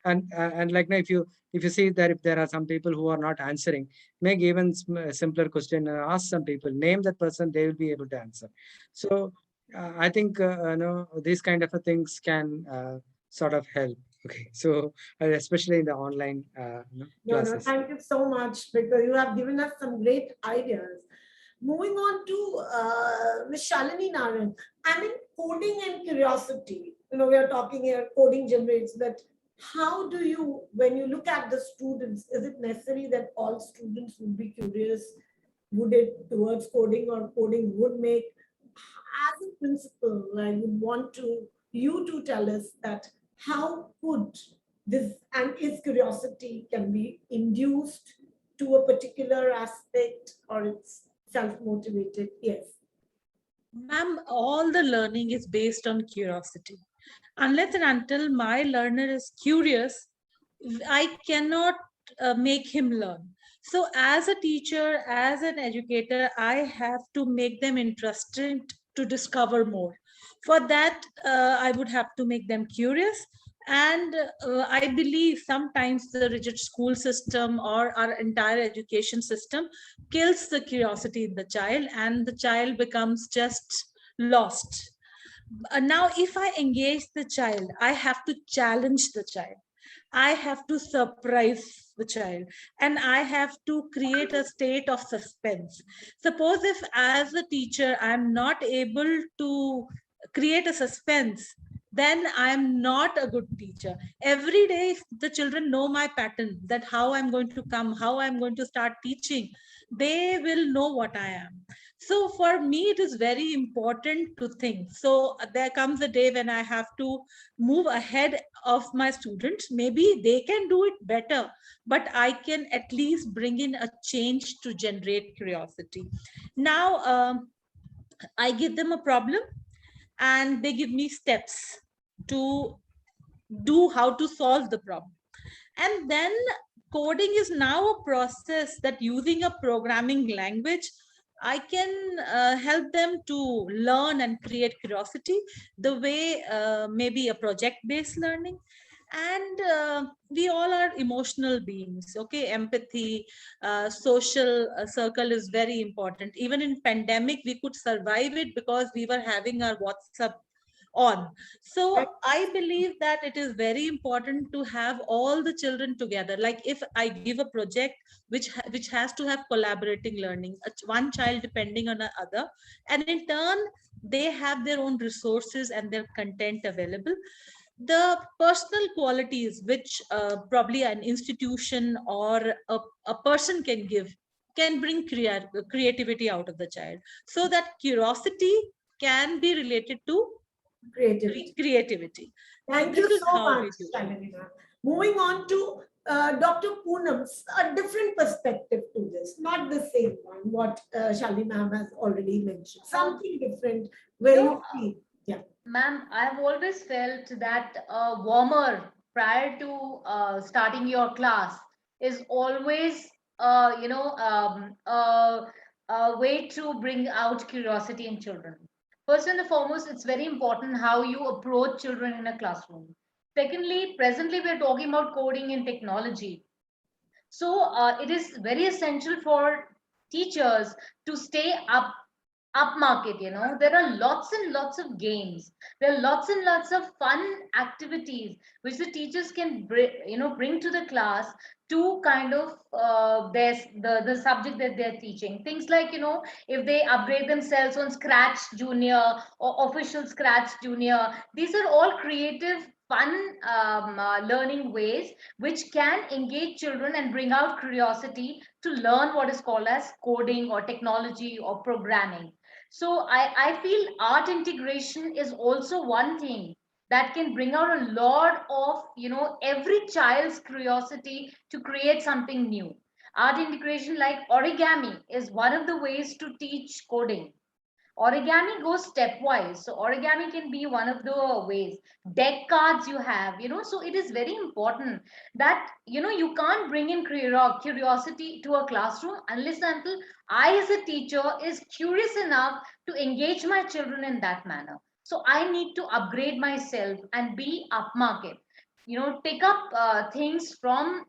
and like now, if you see that if there are some people who are not answering, make even simpler question and ask some people, name that person, they will be able to answer. So I think these kind of things can sort of help. Okay, so especially in the online classes. Thank you so much, because you have given us some great ideas. Moving on to Ms. Shalini Naran. I mean, coding and curiosity. We are talking here, coding generates, but how do you, when you look at the students, is it necessary that all students would be curious? Would it towards coding, or coding would make? As a principal, I would want you to tell us that how could this, and is curiosity can be induced to a particular aspect, or it's self-motivated? Yes. Ma'am, all the learning is based on curiosity. Unless and until my learner is curious, I cannot make him learn. So as a teacher, as an educator, I have to make them interested to discover more. For that, I would have to make them curious. And I believe sometimes the rigid school system or our entire education system kills the curiosity in the child, and the child becomes just lost. Now, if I engage the child, I have to challenge the child. I have to surprise the child, and I have to create a state of suspense. Suppose if as a teacher I'm not able to create a suspense, then I'm not a good teacher. Every day, if the children know my pattern, that how I'm going to come, how I'm going to start teaching, they will know what I am. So for me, it is very important to think. So there comes a day when I have to move ahead of my students. Maybe they can do it better, but I can at least bring in a change to generate curiosity. Now, I give them a problem and they give me steps to do how to solve the problem. And then coding is now a process that using a programming language, I can help them to learn and create curiosity the way maybe a project-based learning. And we all are emotional beings, okay? Empathy, social circle is very important. Even in pandemic, we could survive it because we were having our WhatsApp on. So I believe that it is very important to have all the children together. Like if I give a project which has to have collaborating learning, one child depending on another, and in turn they have their own resources and their content available. The personal qualities which probably an institution or a person can give can bring creativity out of the child, so that curiosity can be related to creativity. Thank This you is so how much, we do it. Shalini ma'am. Moving on to Dr. Poonam, a different perspective to this, not the same one, what Shalini ma'am has already mentioned, something different where you feel. Yeah. Ma'am, I've always felt that a warmer prior to starting your class is always, a way to bring out curiosity in children. First and foremost, it's very important how you approach children in a classroom. Secondly, presently we're talking about coding and technology. So it is very essential for teachers to stay upmarket. There are lots and lots of games, there are lots and lots of fun activities which the teachers can bring to the class to kind of the subject that they're teaching. Things like, if they upgrade themselves on Scratch Junior or official Scratch Junior, these are all creative fun learning ways which can engage children and bring out curiosity to learn what is called as coding or technology or programming. So I feel art integration is also one thing that can bring out a lot of, every child's curiosity to create something new. Art integration like origami is one of the ways to teach coding. Origami goes stepwise, so origami can be one of the ways. Deck cards you have, so it is very important that, you can't bring in curiosity to a classroom unless and until I as a teacher is curious enough to engage my children in that manner. So I need to upgrade myself and be upmarket, take up things from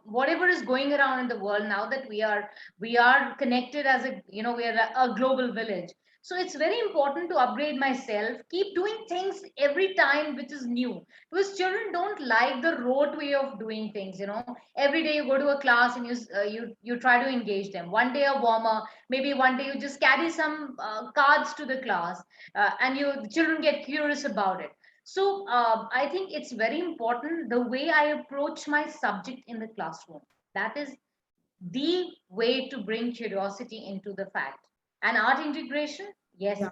whatever is going around in the world now that we are connected as a, we are a global village. So it's very important to upgrade myself, keep doing things every time which is new, because children don't like the rote way of doing things. Every day you go to a class and you try to engage them. One day a warmer, maybe one day you just carry some cards to the class, and the children get curious about it. So I think it's very important the way I approach my subject in the classroom. That is the way to bring curiosity into the fact. And art integration, yes, Yeah.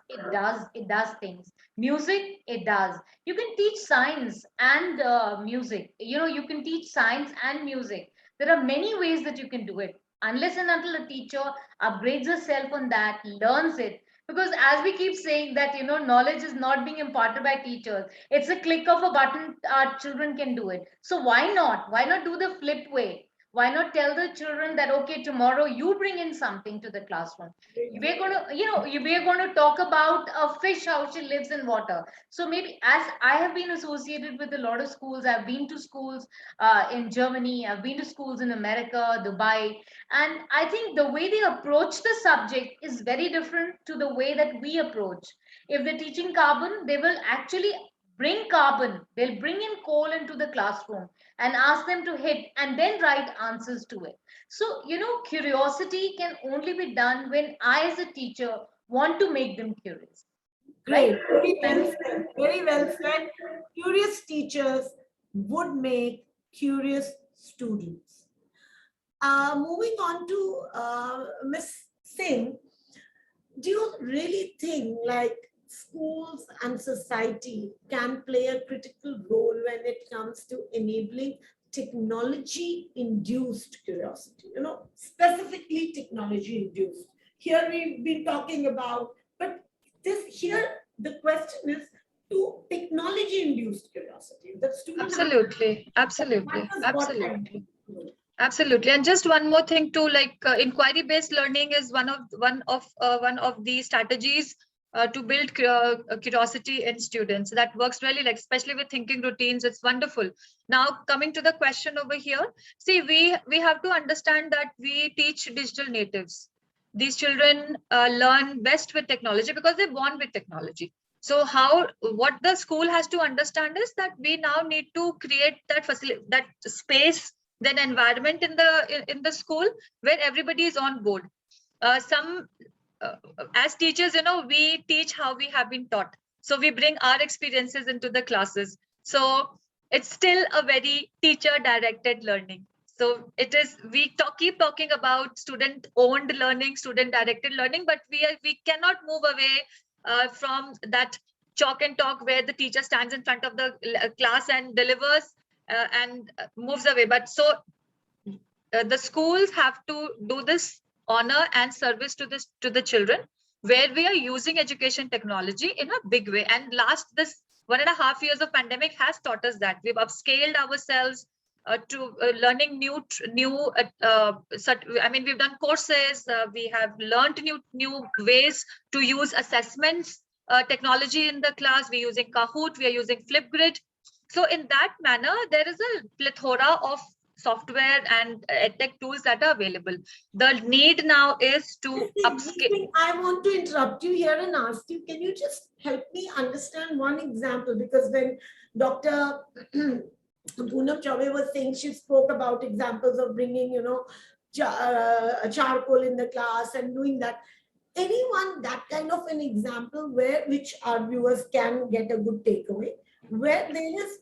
it does things. Music, it does. You can teach science and music. You can teach science and music. There are many ways that you can do it, unless and until a teacher upgrades herself on that, learns it. Because as we keep saying that, knowledge is not being imparted by teachers. It's a click of a button, our children can do it. So why not? Why not do the flip way? Why not tell the children that, okay, tomorrow you bring in something to the classroom. We're going to, we're going to talk about a fish, how she lives in water. So maybe, as I have been associated with a lot of schools, I've been to schools in Germany, I've been to schools in America, Dubai, and I think the way they approach the subject is very different to the way that we approach. If they're teaching carbon, they will actually bring carbon, they'll bring in coal into the classroom and ask them to hit and then write answers to it. So, curiosity can only be done when I, as a teacher, want to make them curious. Great. Right? Very well Thank you. said. Very well said. Curious teachers would make curious students. Moving on to Ms. Singh, do you really think like schools and society can play a critical role when it comes to enabling technology-induced curiosity? Specifically technology-induced. Here we've been talking about, but the question is to technology-induced curiosity. The student Absolutely. Absolutely. And just one more thing too, like inquiry-based learning is one of the strategies to build curiosity in students. That works really, like especially with thinking routines. It's wonderful. Now coming to the question over here, see, we have to understand that we teach digital natives. These children learn best with technology because they're born with technology. So what the school has to understand is that we now need to create that that space, then environment in the school where everybody is on board. As teachers, we teach how we have been taught. So we bring our experiences into the classes. So it's still a very teacher-directed learning. So keep talking about student-owned learning, student-directed learning, but we cannot move away from that chalk and talk where the teacher stands in front of the class and delivers and moves away. But so the schools have to do this honor and service to the children, where we are using education technology in a big way. And this 1.5 years of pandemic has taught us that we've upscaled ourselves to learning new. We've done courses. We have learned new ways to use assessments technology in the class. We're using Kahoot. We are using Flipgrid. So in that manner, there is a plethora of software and edtech tools that are available. The need now is to upscale. I want to interrupt you here and ask you, can you just help me understand one example? Because when Dr. Poonam Chaubey was saying, she spoke about examples of bringing, charcoal in the class and doing that. Anyone, that kind of an example which our viewers can get a good takeaway, where there is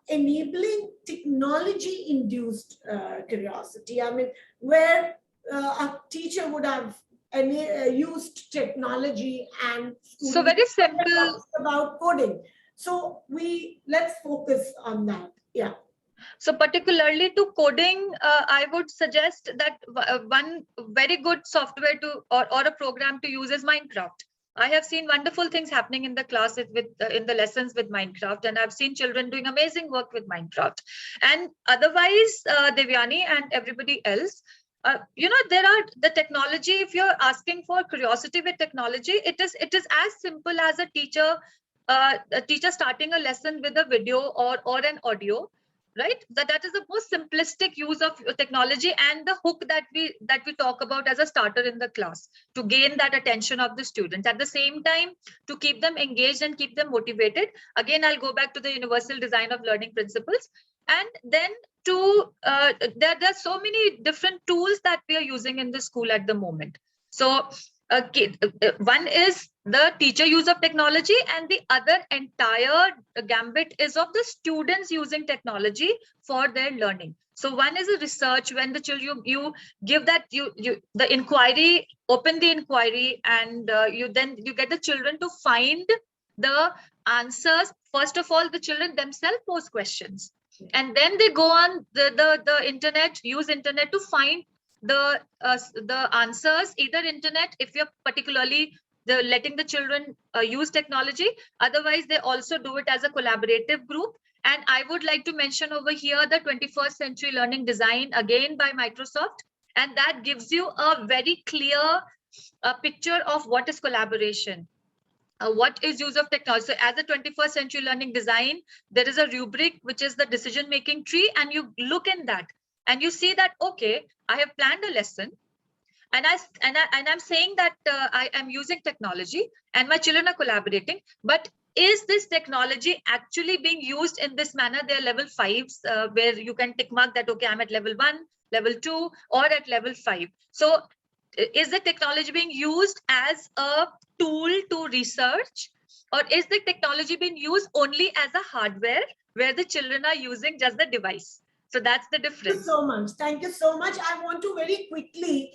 enabling technology-induced curiosity. I mean, where a teacher would have used technology and so very simple about coding. So let's focus on that. Yeah. So particularly to coding, I would suggest that one very good software or a program to use is Minecraft. I have seen wonderful things happening in the class in the lessons with Minecraft, and I've seen children doing amazing work with Minecraft. And otherwise, Devyani and everybody else, there are the technology. If you're asking for curiosity with technology, it is as simple as a teacher starting a lesson with a video or an audio. Right, that is the most simplistic use of technology and the hook that we talk about as a starter in the class to gain that attention of the students. At the same time, to keep them engaged and keep them motivated. Again, I'll go back to the universal design of learning principles, and then there are so many different tools that we are using in the school at the moment. So one is the teacher use of technology, and the other entire gambit is of the students using technology for their learning. So one is a research, when the children, you give that the inquiry, open the inquiry, and you get the children to find the answers. First of all, the children themselves pose questions, and then they go on the internet, use internet to find the answers, either internet, if you're particularly they're letting the children use technology. Otherwise, they also do it as a collaborative group. And I would like to mention over here the 21st Century Learning Design, again by Microsoft. And that gives you a very clear picture of what is collaboration. What is use of technology? So as a 21st century learning design, there is a rubric, which is the decision-making tree. And you look in that and you see that, okay, I have planned a lesson. And I'm saying that I am using technology and my children are collaborating, but is this technology actually being used in this manner? There are level 5s where you can tick mark that, okay, I'm at level 1, level 2, or at level 5. So is the technology being used as a tool to research, or is the technology being used only as a hardware where the children are using just the device? So that's the difference. Thank you so much. Thank you so much. I want to very quickly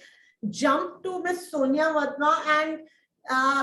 jump to Ms. Sonia Vatna, and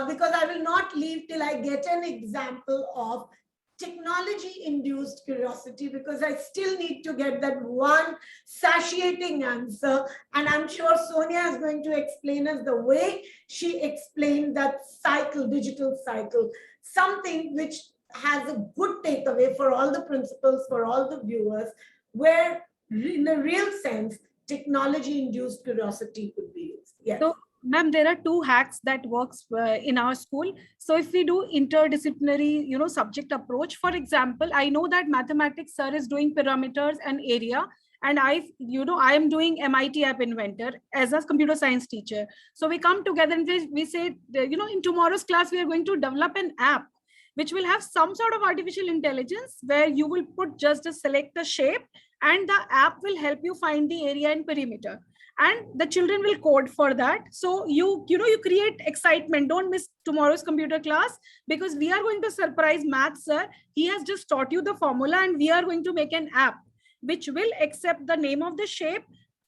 because I will not leave till I get an example of technology-induced curiosity, because I still need to get that one satiating answer. And I'm sure Sonia is going to explain us the way she explained that cycle, digital cycle, something which has a good takeaway for all the principals, for all the viewers, where in a real sense, technology-induced curiosity could be used. Yes. So, ma'am, there are 2 hacks that works in our school. So if we do interdisciplinary, subject approach, for example, I know that mathematics sir is doing parameters and area, and I am doing MIT App Inventor as a computer science teacher. So we come together and we say, in tomorrow's class, we are going to develop an app which will have some sort of artificial intelligence where you will put just a select the shape, and the app will help you find the area and perimeter. And the children will code for that. So you create excitement. Don't miss tomorrow's computer class, because we are going to surprise maths sir. He has just taught you the formula, and we are going to make an app which will accept the name of the shape,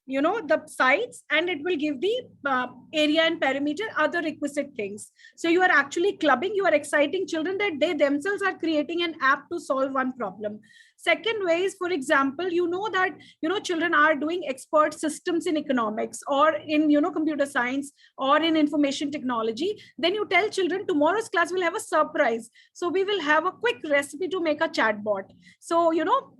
the sides, and it will give the area and perimeter, other requisite things. So you are actually clubbing, you are exciting children that they themselves are creating an app to solve one problem. Second way is, for example, that, children are doing expert systems in economics or in, computer science or in information technology. Then you tell children tomorrow's class will have a surprise. So we will have a quick recipe to make a chatbot. So,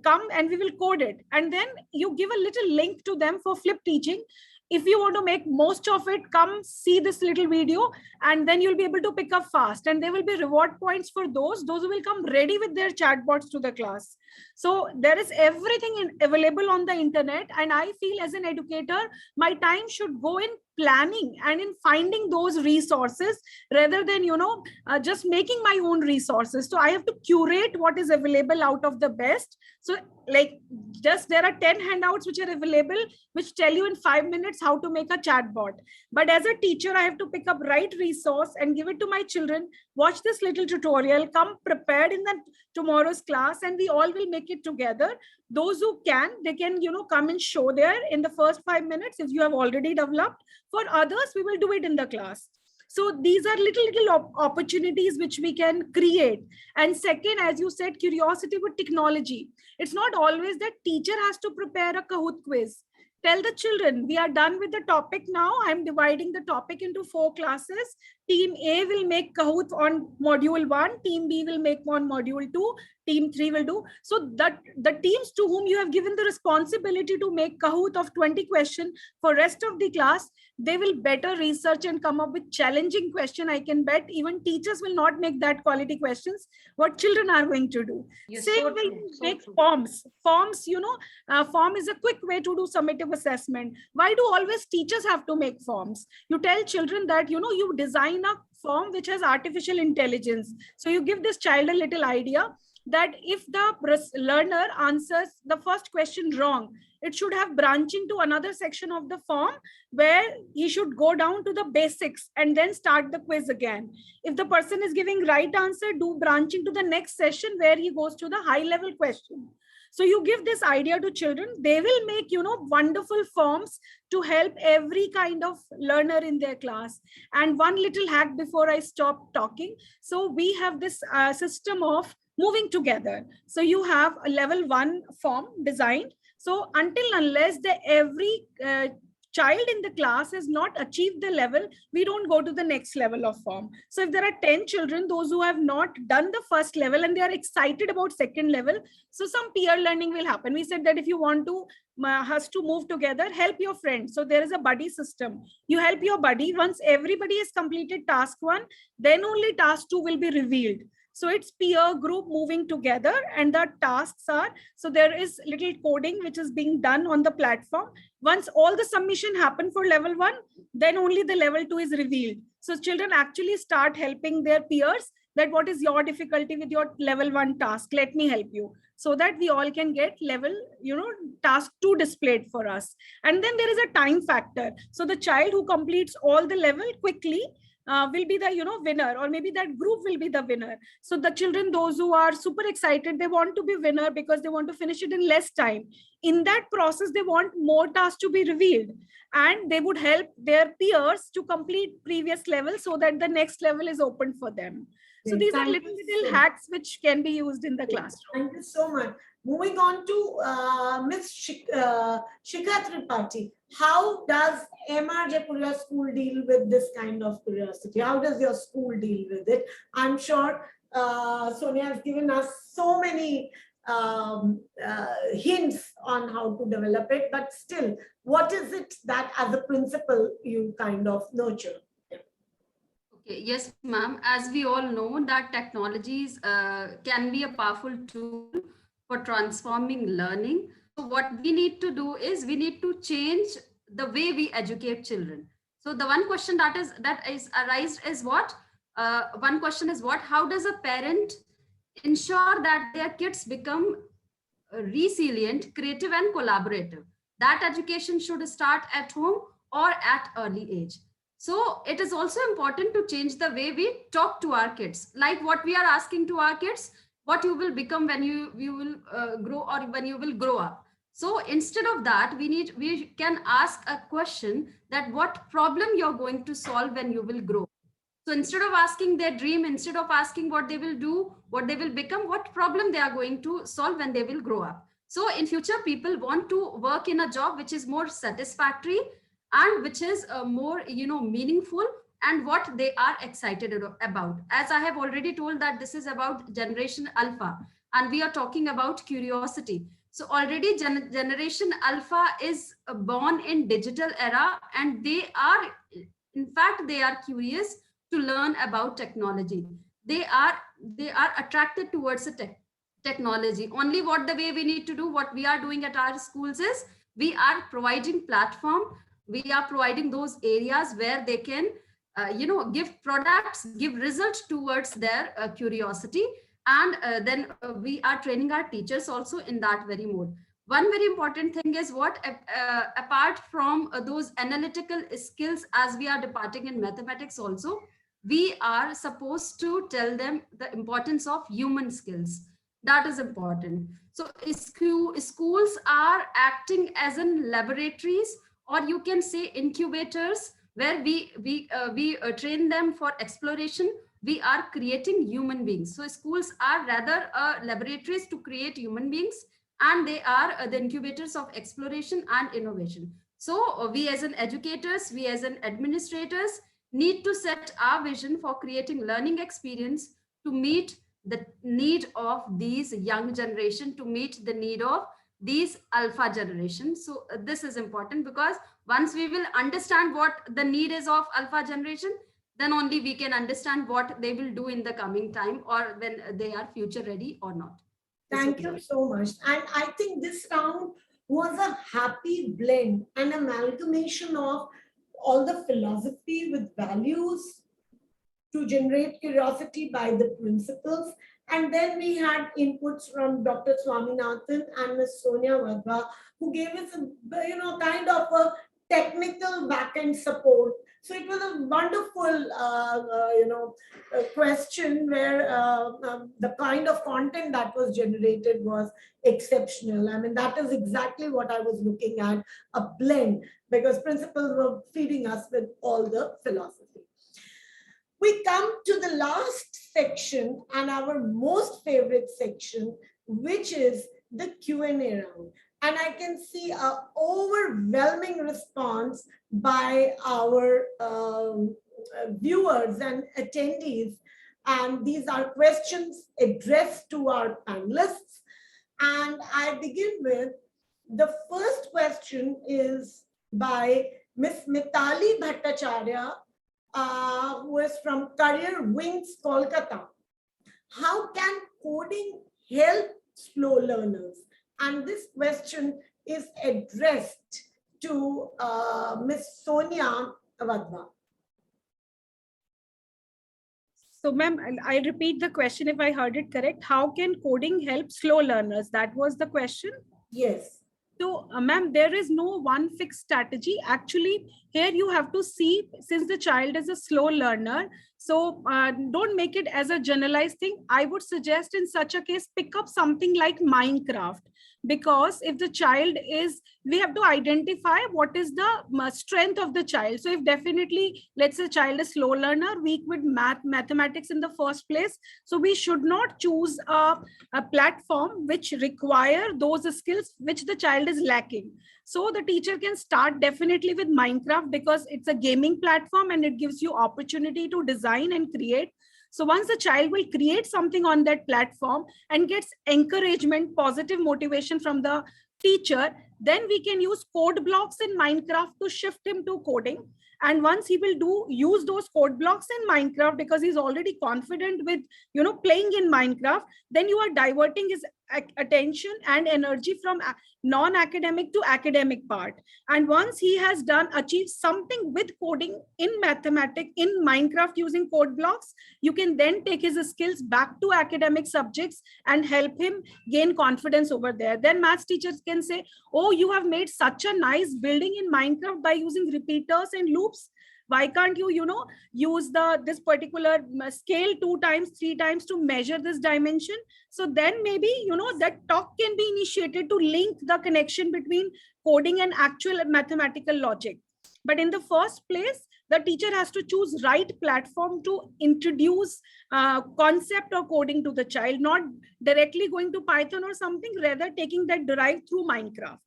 come and we will code it. And then you give a little link to them for flip teaching. If you want to make most of it, come see this little video, and then you'll be able to pick up fast. And there will be reward points for those who will come ready with their chatbots to the class. So there is everything available on the internet. And I feel as an educator, my time should go in planning and in finding those resources rather than, just making my own resources. So I have to curate what is available out of the best. So there are 10 handouts which are available, which tell you in 5 minutes how to make a chatbot. But as a teacher, I have to pick up right resource and give it to my children, watch this little tutorial, come prepared in the tomorrow's class, and we all will make it together. Those who can, they can, come and show there in the first 5 minutes if you have already developed. For others, we will do it in the class. So these are little opportunities which we can create. And second, as you said, curiosity with technology. It's not always that teacher has to prepare a Kahoot quiz. Tell the children, we are done with the topic now. I'm dividing the topic into 4 classes. Team A will make Kahoot on module 1. Team B will make on module 2. Team 3 will do. So that the teams to whom you have given the responsibility to make Kahoot of 20 questions for rest of the class, they will better research and come up with challenging question. I can bet even teachers will not make that quality questions. What children are going to do. Yes, Same so will true, so make true. forms. Forms, form is a quick way to do summative assessment. Why do always teachers have to make forms? You tell children that, you design a form which has artificial intelligence. So you give this child a little idea that if the learner answers the first question wrong, it should have branching to another section of the form where he should go down to the basics and then start the quiz again. If the person is giving right answer, do branching to the next session where he goes to the high level question. So you give this idea to children, they will make, wonderful forms to help every kind of learner in their class. And one little hack before I stop talking. So we have this system of moving together. So you have a level 1 form designed. So until unless every child in the class has not achieved the level, we don't go to the next level of form. So if there are 10 children, those who have not done the first level and they are excited about second level, so some peer learning will happen. We said that if you want to has to move together, help your friend. So there is a buddy system. You help your buddy. Once everybody has completed task 1, then only task 2 will be revealed. So it's peer group moving together, and the tasks are, so there is little coding which is being done on the platform. Once all the submission happen for level 1, then only the level 2 is revealed. So children actually start helping their peers that what is your difficulty with your level 1 task? Let me help you. So that we all can get level, task 2 displayed for us. And then there is a time factor. So the child who completes all the level quickly will be the winner, or maybe that group will be the winner. So the children, those who are super excited, they want to be winner because they want to finish it in less time. In that process, they want more tasks to be revealed, and they would help their peers to complete previous level so that the next level is open for them. So these are little hacks which can be used in the classroom. Thank you so much. Moving on to Ms. Shikha Tripathi. How does MR Jaipuriya school deal with this kind of curiosity? How does your school deal with it? I'm sure Sonia has given us so many hints on how to develop it, but still, what is it that as a principal you kind of nurture? Okay, yes, ma'am. As we all know that technologies can be a powerful tool for transforming learning. So what we need to do is we need to change the way we educate children. So the one question that is arised is what? One question is what? How does a parent ensure that their kids become resilient, creative, and collaborative? That education should start at home or at early age. So it is also important to change the way we talk to our kids, like what we are asking to our kids, what you will become when you will grow, or when you will grow up. So instead of that, we can ask a question that what problem you're going to solve when you will grow. So instead of asking their dream, instead of asking what they will do, what they will become, what problem they are going to solve when they will grow up. So in future, people want to work in a job which is more satisfactory and which is more meaningful, and what they are excited about. As I have already told that this is about generation alpha, and we are talking about curiosity. So already generation alpha is born in digital era, and they are, in fact, they are curious to learn about technology. They are attracted towards the technology. Only what the way we need to do, what we are doing at our schools is we are providing platform, we are providing those areas where they can give products, give results towards their curiosity, and then we are training our teachers also in that very mode. One very important thing is what, apart from those analytical skills, as we are departing in mathematics also, we are supposed to tell them the importance of human skills. That is important. So schools are acting as in laboratories, or you can say incubators, where we train them for exploration. We are creating human beings. So schools are rather laboratories to create human beings, and they are the incubators of exploration and innovation. So we as an educators, we as an administrators need to set our vision for creating learning experience to meet the need of these young generation, to meet the need of these alpha generation. So this is important, because once we will understand what the need is of alpha generation, then only we can understand what they will do in the coming time, or when they are future ready or not. Thank you so much. And I think this round was a happy blend, an amalgamation of all the philosophy with values to generate curiosity by the principals. And then we had inputs from Dr. Swaminathan and Ms. Sonia Vadva, who gave us a kind of a technical back-end support. So it was a wonderful, question where the kind of content that was generated was exceptional. I mean, that is exactly what I was looking at, a blend, because principals were feeding us with all the philosophy. We come to the last section and our most favorite section, which is the Q&A round. And I can see an overwhelming response by our viewers and attendees. And these are questions addressed to our panelists. And I begin with the first question is by Miss Mitali Bhattacharya, who is from Career Wings, Kolkata. How can coding help slow learners? And this question is addressed to Miss Sonia Vadva. So, ma'am, I repeat the question if I heard it correct. How can coding help slow learners? That was the question? Yes. So, ma'am, there is no one fixed strategy. Actually, here you have to see, since the child is a slow learner, so don't make it as a generalized thing. I would suggest in such a case, pick up something like Minecraft. Because if the child is, we have to identify what is the strength of the child. So if definitely, let's say child is slow learner, weak with mathematics in the first place. So we should not choose a platform which require those skills which the child is lacking. So the teacher can start definitely with Minecraft because it's a gaming platform and it gives you opportunity to design and create. So once the child will create something on that platform and gets encouragement, positive motivation from the teacher, then we can use code blocks in Minecraft to shift him to coding. And once he will use those code blocks in Minecraft because he's already confident with, playing in Minecraft, then you are diverting his attention and energy from non-academic to academic part. And once he has achieved something with coding in mathematics in Minecraft using code blocks, you can then take his skills back to academic subjects and help him gain confidence over there. Then maths teachers can say, oh, you have made such a nice building in Minecraft by using repeaters and loops. Why can't you, use this particular scale 2 times, 3 times to measure this dimension? So then maybe, that talk can be initiated to link the connection between coding and actual mathematical logic. But in the first place, the teacher has to choose right platform to introduce concept or coding to the child, not directly going to Python or something, rather taking that derived through Minecraft.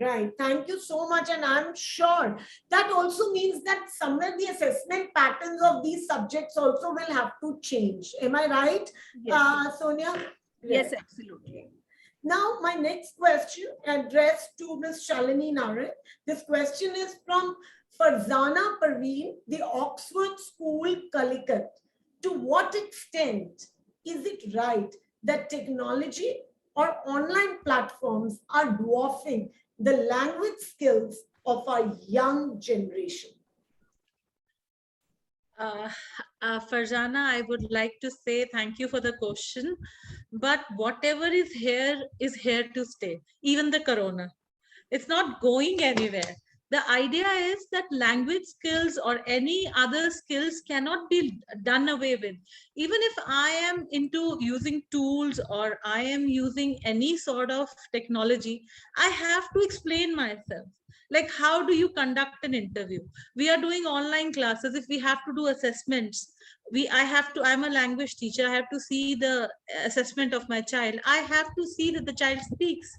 Right. Thank you so much. And I'm sure that also means that somewhere the assessment patterns of these subjects also will have to change. Am I right, yes. Sonia? Yes, absolutely. Now, my next question addressed to Ms. Shalini Naran. This question is from Farzana Parveen, the Oxford School, Collegiate. To what extent is it right that technology or online platforms are dwarfing the language skills of our young generation? Farzana, I would like to say thank you for the question, but whatever is here to stay, even the corona. It's not going anywhere. The idea is that language skills or any other skills cannot be done away with. Even if I am into using tools or I am using any sort of technology, I have to explain myself. Like, how do you conduct an interview? We are doing online classes. If we have to do assessments, I'm a language teacher. I have to see the assessment of my child. I have to see that the child speaks.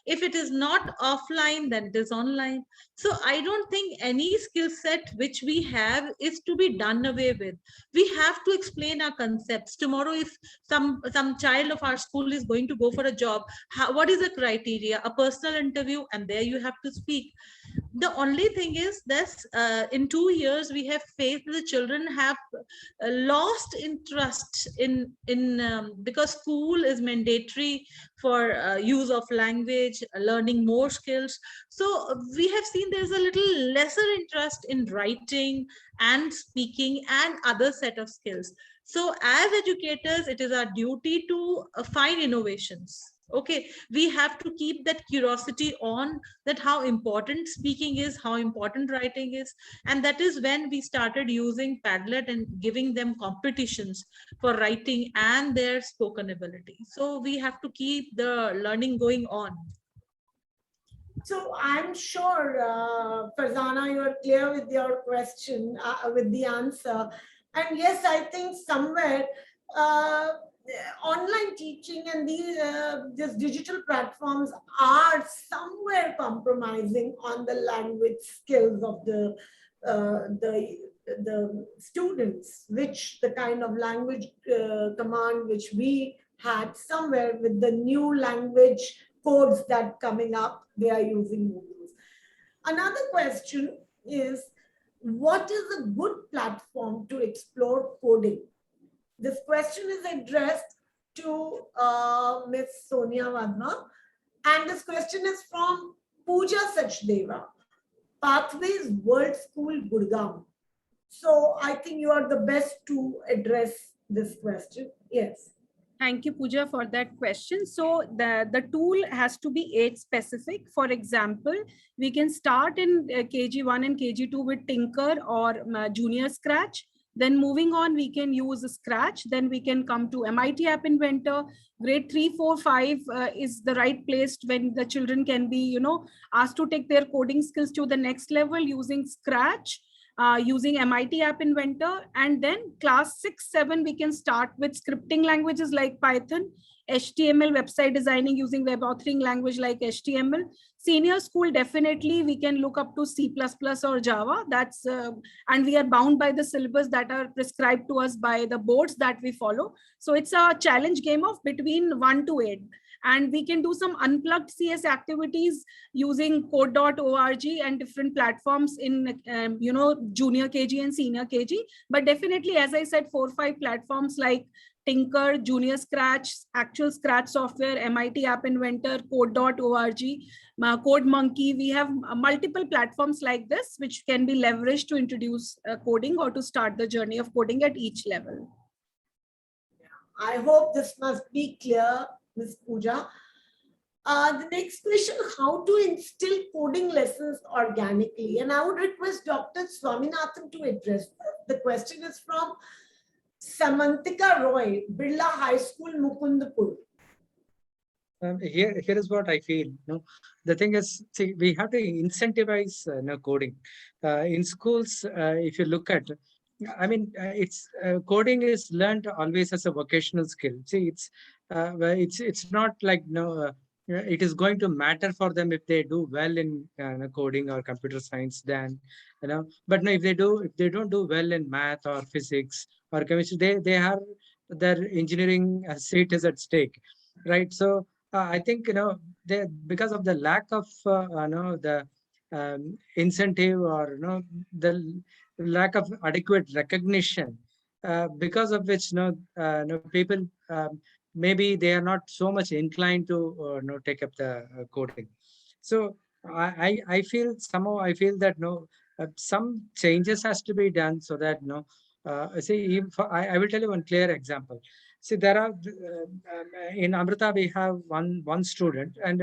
If it is not offline, then it is online. So I don't think any skill set which we have is to be done away with. We have to explain our concepts. Tomorrow, if some child of our school is going to go for a job, what is the criteria? A personal interview, and there you have to speak. The only thing is this, in 2 years, we have faced the children have lost interest in because school is mandatory for use of language, learning more skills. So we have seen there's a little lesser interest in writing and speaking and other set of skills. So as educators, it is our duty to find innovations. Okay, we have to keep that curiosity on, that how important speaking is, how important writing is. And that is when we started using Padlet and giving them competitions for writing and their spoken ability. So we have to keep the learning going on. So I'm sure, Farzana, you're clear with your question, with the answer. And yes, I think somewhere online teaching and these digital platforms are somewhere compromising on the language skills of the students, which the kind of language command which we had somewhere with the new language codes that coming up, they are using Moodles. Another question is, what is a good platform to explore coding? This question is addressed to Ms. Sonia Vadma, and this question is from Pooja Sachdeva, Pathways World School, Gurgaon. So I think you are the best to address this question. Yes. Thank you, Pooja, for that question. So the tool has to be age specific. For example, we can start in KG1 and KG2 with Tinker or Junior Scratch. Then moving on, we can use Scratch. Then we can come to MIT App Inventor. Grade 3, 4, 5 is the right place when the children can be, asked to take their coding skills to the next level using Scratch. Using MIT App Inventor, and then class 6, 7, we can start with scripting languages like Python, HTML, website designing using web authoring language like HTML. Senior school, definitely we can look up to C++ or Java. That's and we are bound by the syllabus that are prescribed to us by the boards that we follow. So it's a challenge game of between 1 to 8. And we can do some unplugged CS activities using code.org and different platforms in, junior KG and senior KG. But definitely, as I said, 4 or 5 platforms like Tinker, Junior Scratch, Actual Scratch Software, MIT App Inventor, code.org, Code Monkey. We have multiple platforms like this, which can be leveraged to introduce coding or to start the journey of coding at each level. I hope this must be clear, Ms. Pooja. The next question, how to instill coding lessons organically? And I would request Dr. Swaminathan to address that. The question is from Samantika Roy, Birla High School, Mukundapur. Here is what I feel. The thing is, see, we have to incentivize coding. In schools, if you look at, it's coding is learned always as a vocational skill. See, it's not like it is going to matter for them if they do well in coding or computer science. Then but no, if they don't do well in math or physics or chemistry, they have their engineering seat is at stake, right? So I think they, because of the lack of the incentive or the lack of adequate recognition, because of which people maybe they are not so much inclined to take up the coding. So I feel somehow that some changes has to be done so that see, I will tell you one clear example. See, there are in Amrita we have one student, and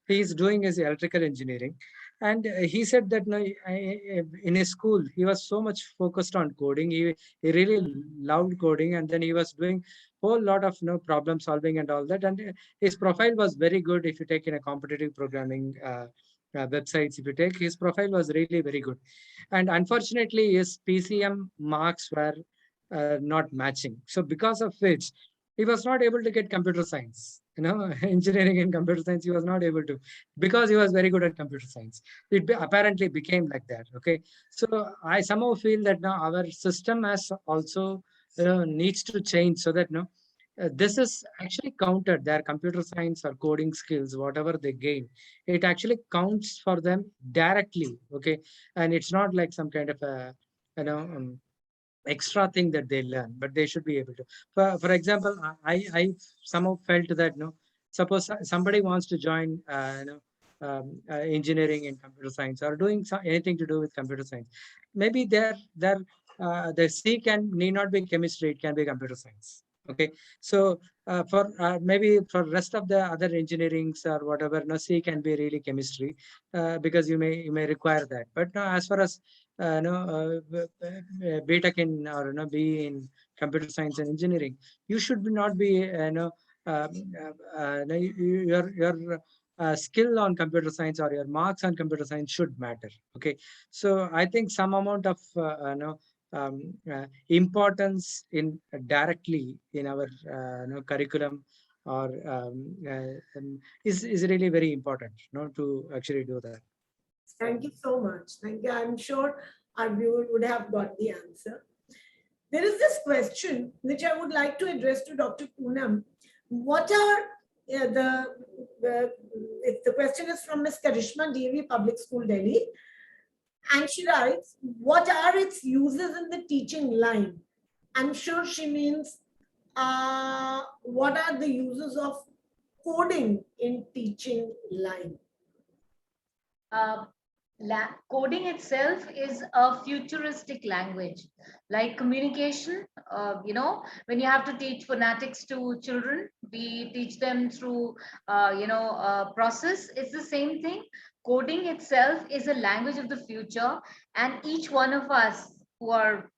he is doing his electrical engineering, and he said that in his school he was so much focused on coding. He really loved coding, and then he was doing whole lot of problem solving and all that, and his profile was very good. If you take in a competitive programming websites, if you take, his profile was really very good, and unfortunately his PCM marks were not matching. So because of which he was not able to get computer science, engineering and computer science. He was not able to, because he was very good at computer science. It apparently became like that. Okay. So I somehow feel that now our system has also needs to change so that this is actually counted, their computer science or coding skills, whatever they gain, it actually counts for them directly. Okay. And it's not like some kind of a, extra thing that they learn, but they should be able to. For example, I somehow felt that suppose somebody wants to join engineering in computer science or doing anything to do with computer science, maybe their C need not be chemistry, it can be computer science. Okay, so for maybe for rest of the other engineerings or whatever, C can be really chemistry because you may require that. But as far as BTech in or B in computer science and engineering, you should not be your skill on computer science or your marks on computer science should matter. Okay, so I think some amount of importance in directly in our curriculum or is really very important, to actually do that. Thank you so much. Thank you. I'm sure our viewer would have got the answer. There is this question which I would like to address to Dr. Poonam. What are the question is from Ms. Karishma Devi, Public School, Delhi. And she writes, what are its uses in the teaching line? I'm sure she means what are the uses of coding in teaching line? Coding itself is a futuristic language, like communication. When you have to teach phonetics to children, we teach them through process. It's the same thing. Coding itself is a language of the future, and each one of us who are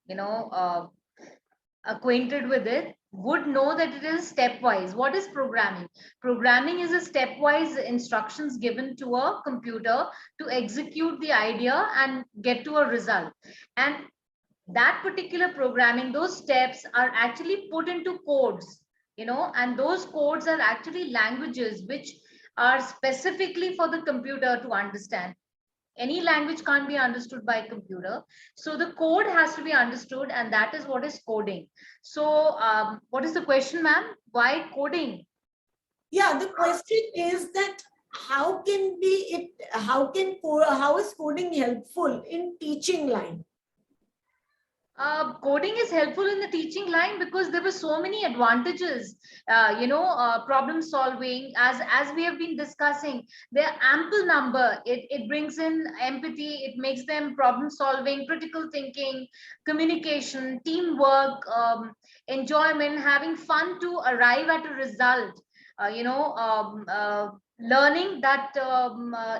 acquainted with it would know that it is stepwise. What is programming? Programming is a stepwise instructions given to a computer to execute the idea and get to a result. And that particular programming, those steps are actually put into codes, and those codes are actually languages which are specifically for the computer to understand. Any language can't be understood by a computer, so the code has to be understood, and that is what is coding. So what is the question, ma'am? Why coding? Yeah, the question is that how is coding helpful in teaching line? Coding is helpful in the teaching line because there were so many advantages. Problem solving, as we have been discussing, there are ample number. It brings in empathy. It makes them problem solving, critical thinking, communication, teamwork, enjoyment, having fun to arrive at a result. Learning that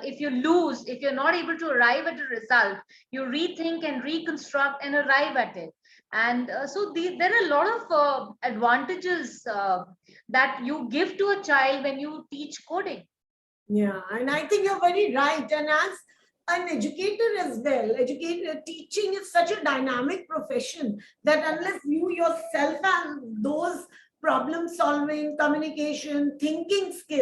if you're not able to arrive at a result, you rethink and reconstruct and arrive at it. And there are a lot of advantages that you give to a child when you teach coding. Yeah, and I think you're very right. And as an educator as well, teaching is such a dynamic profession that unless you yourself have those problem solving, communication, thinking skills,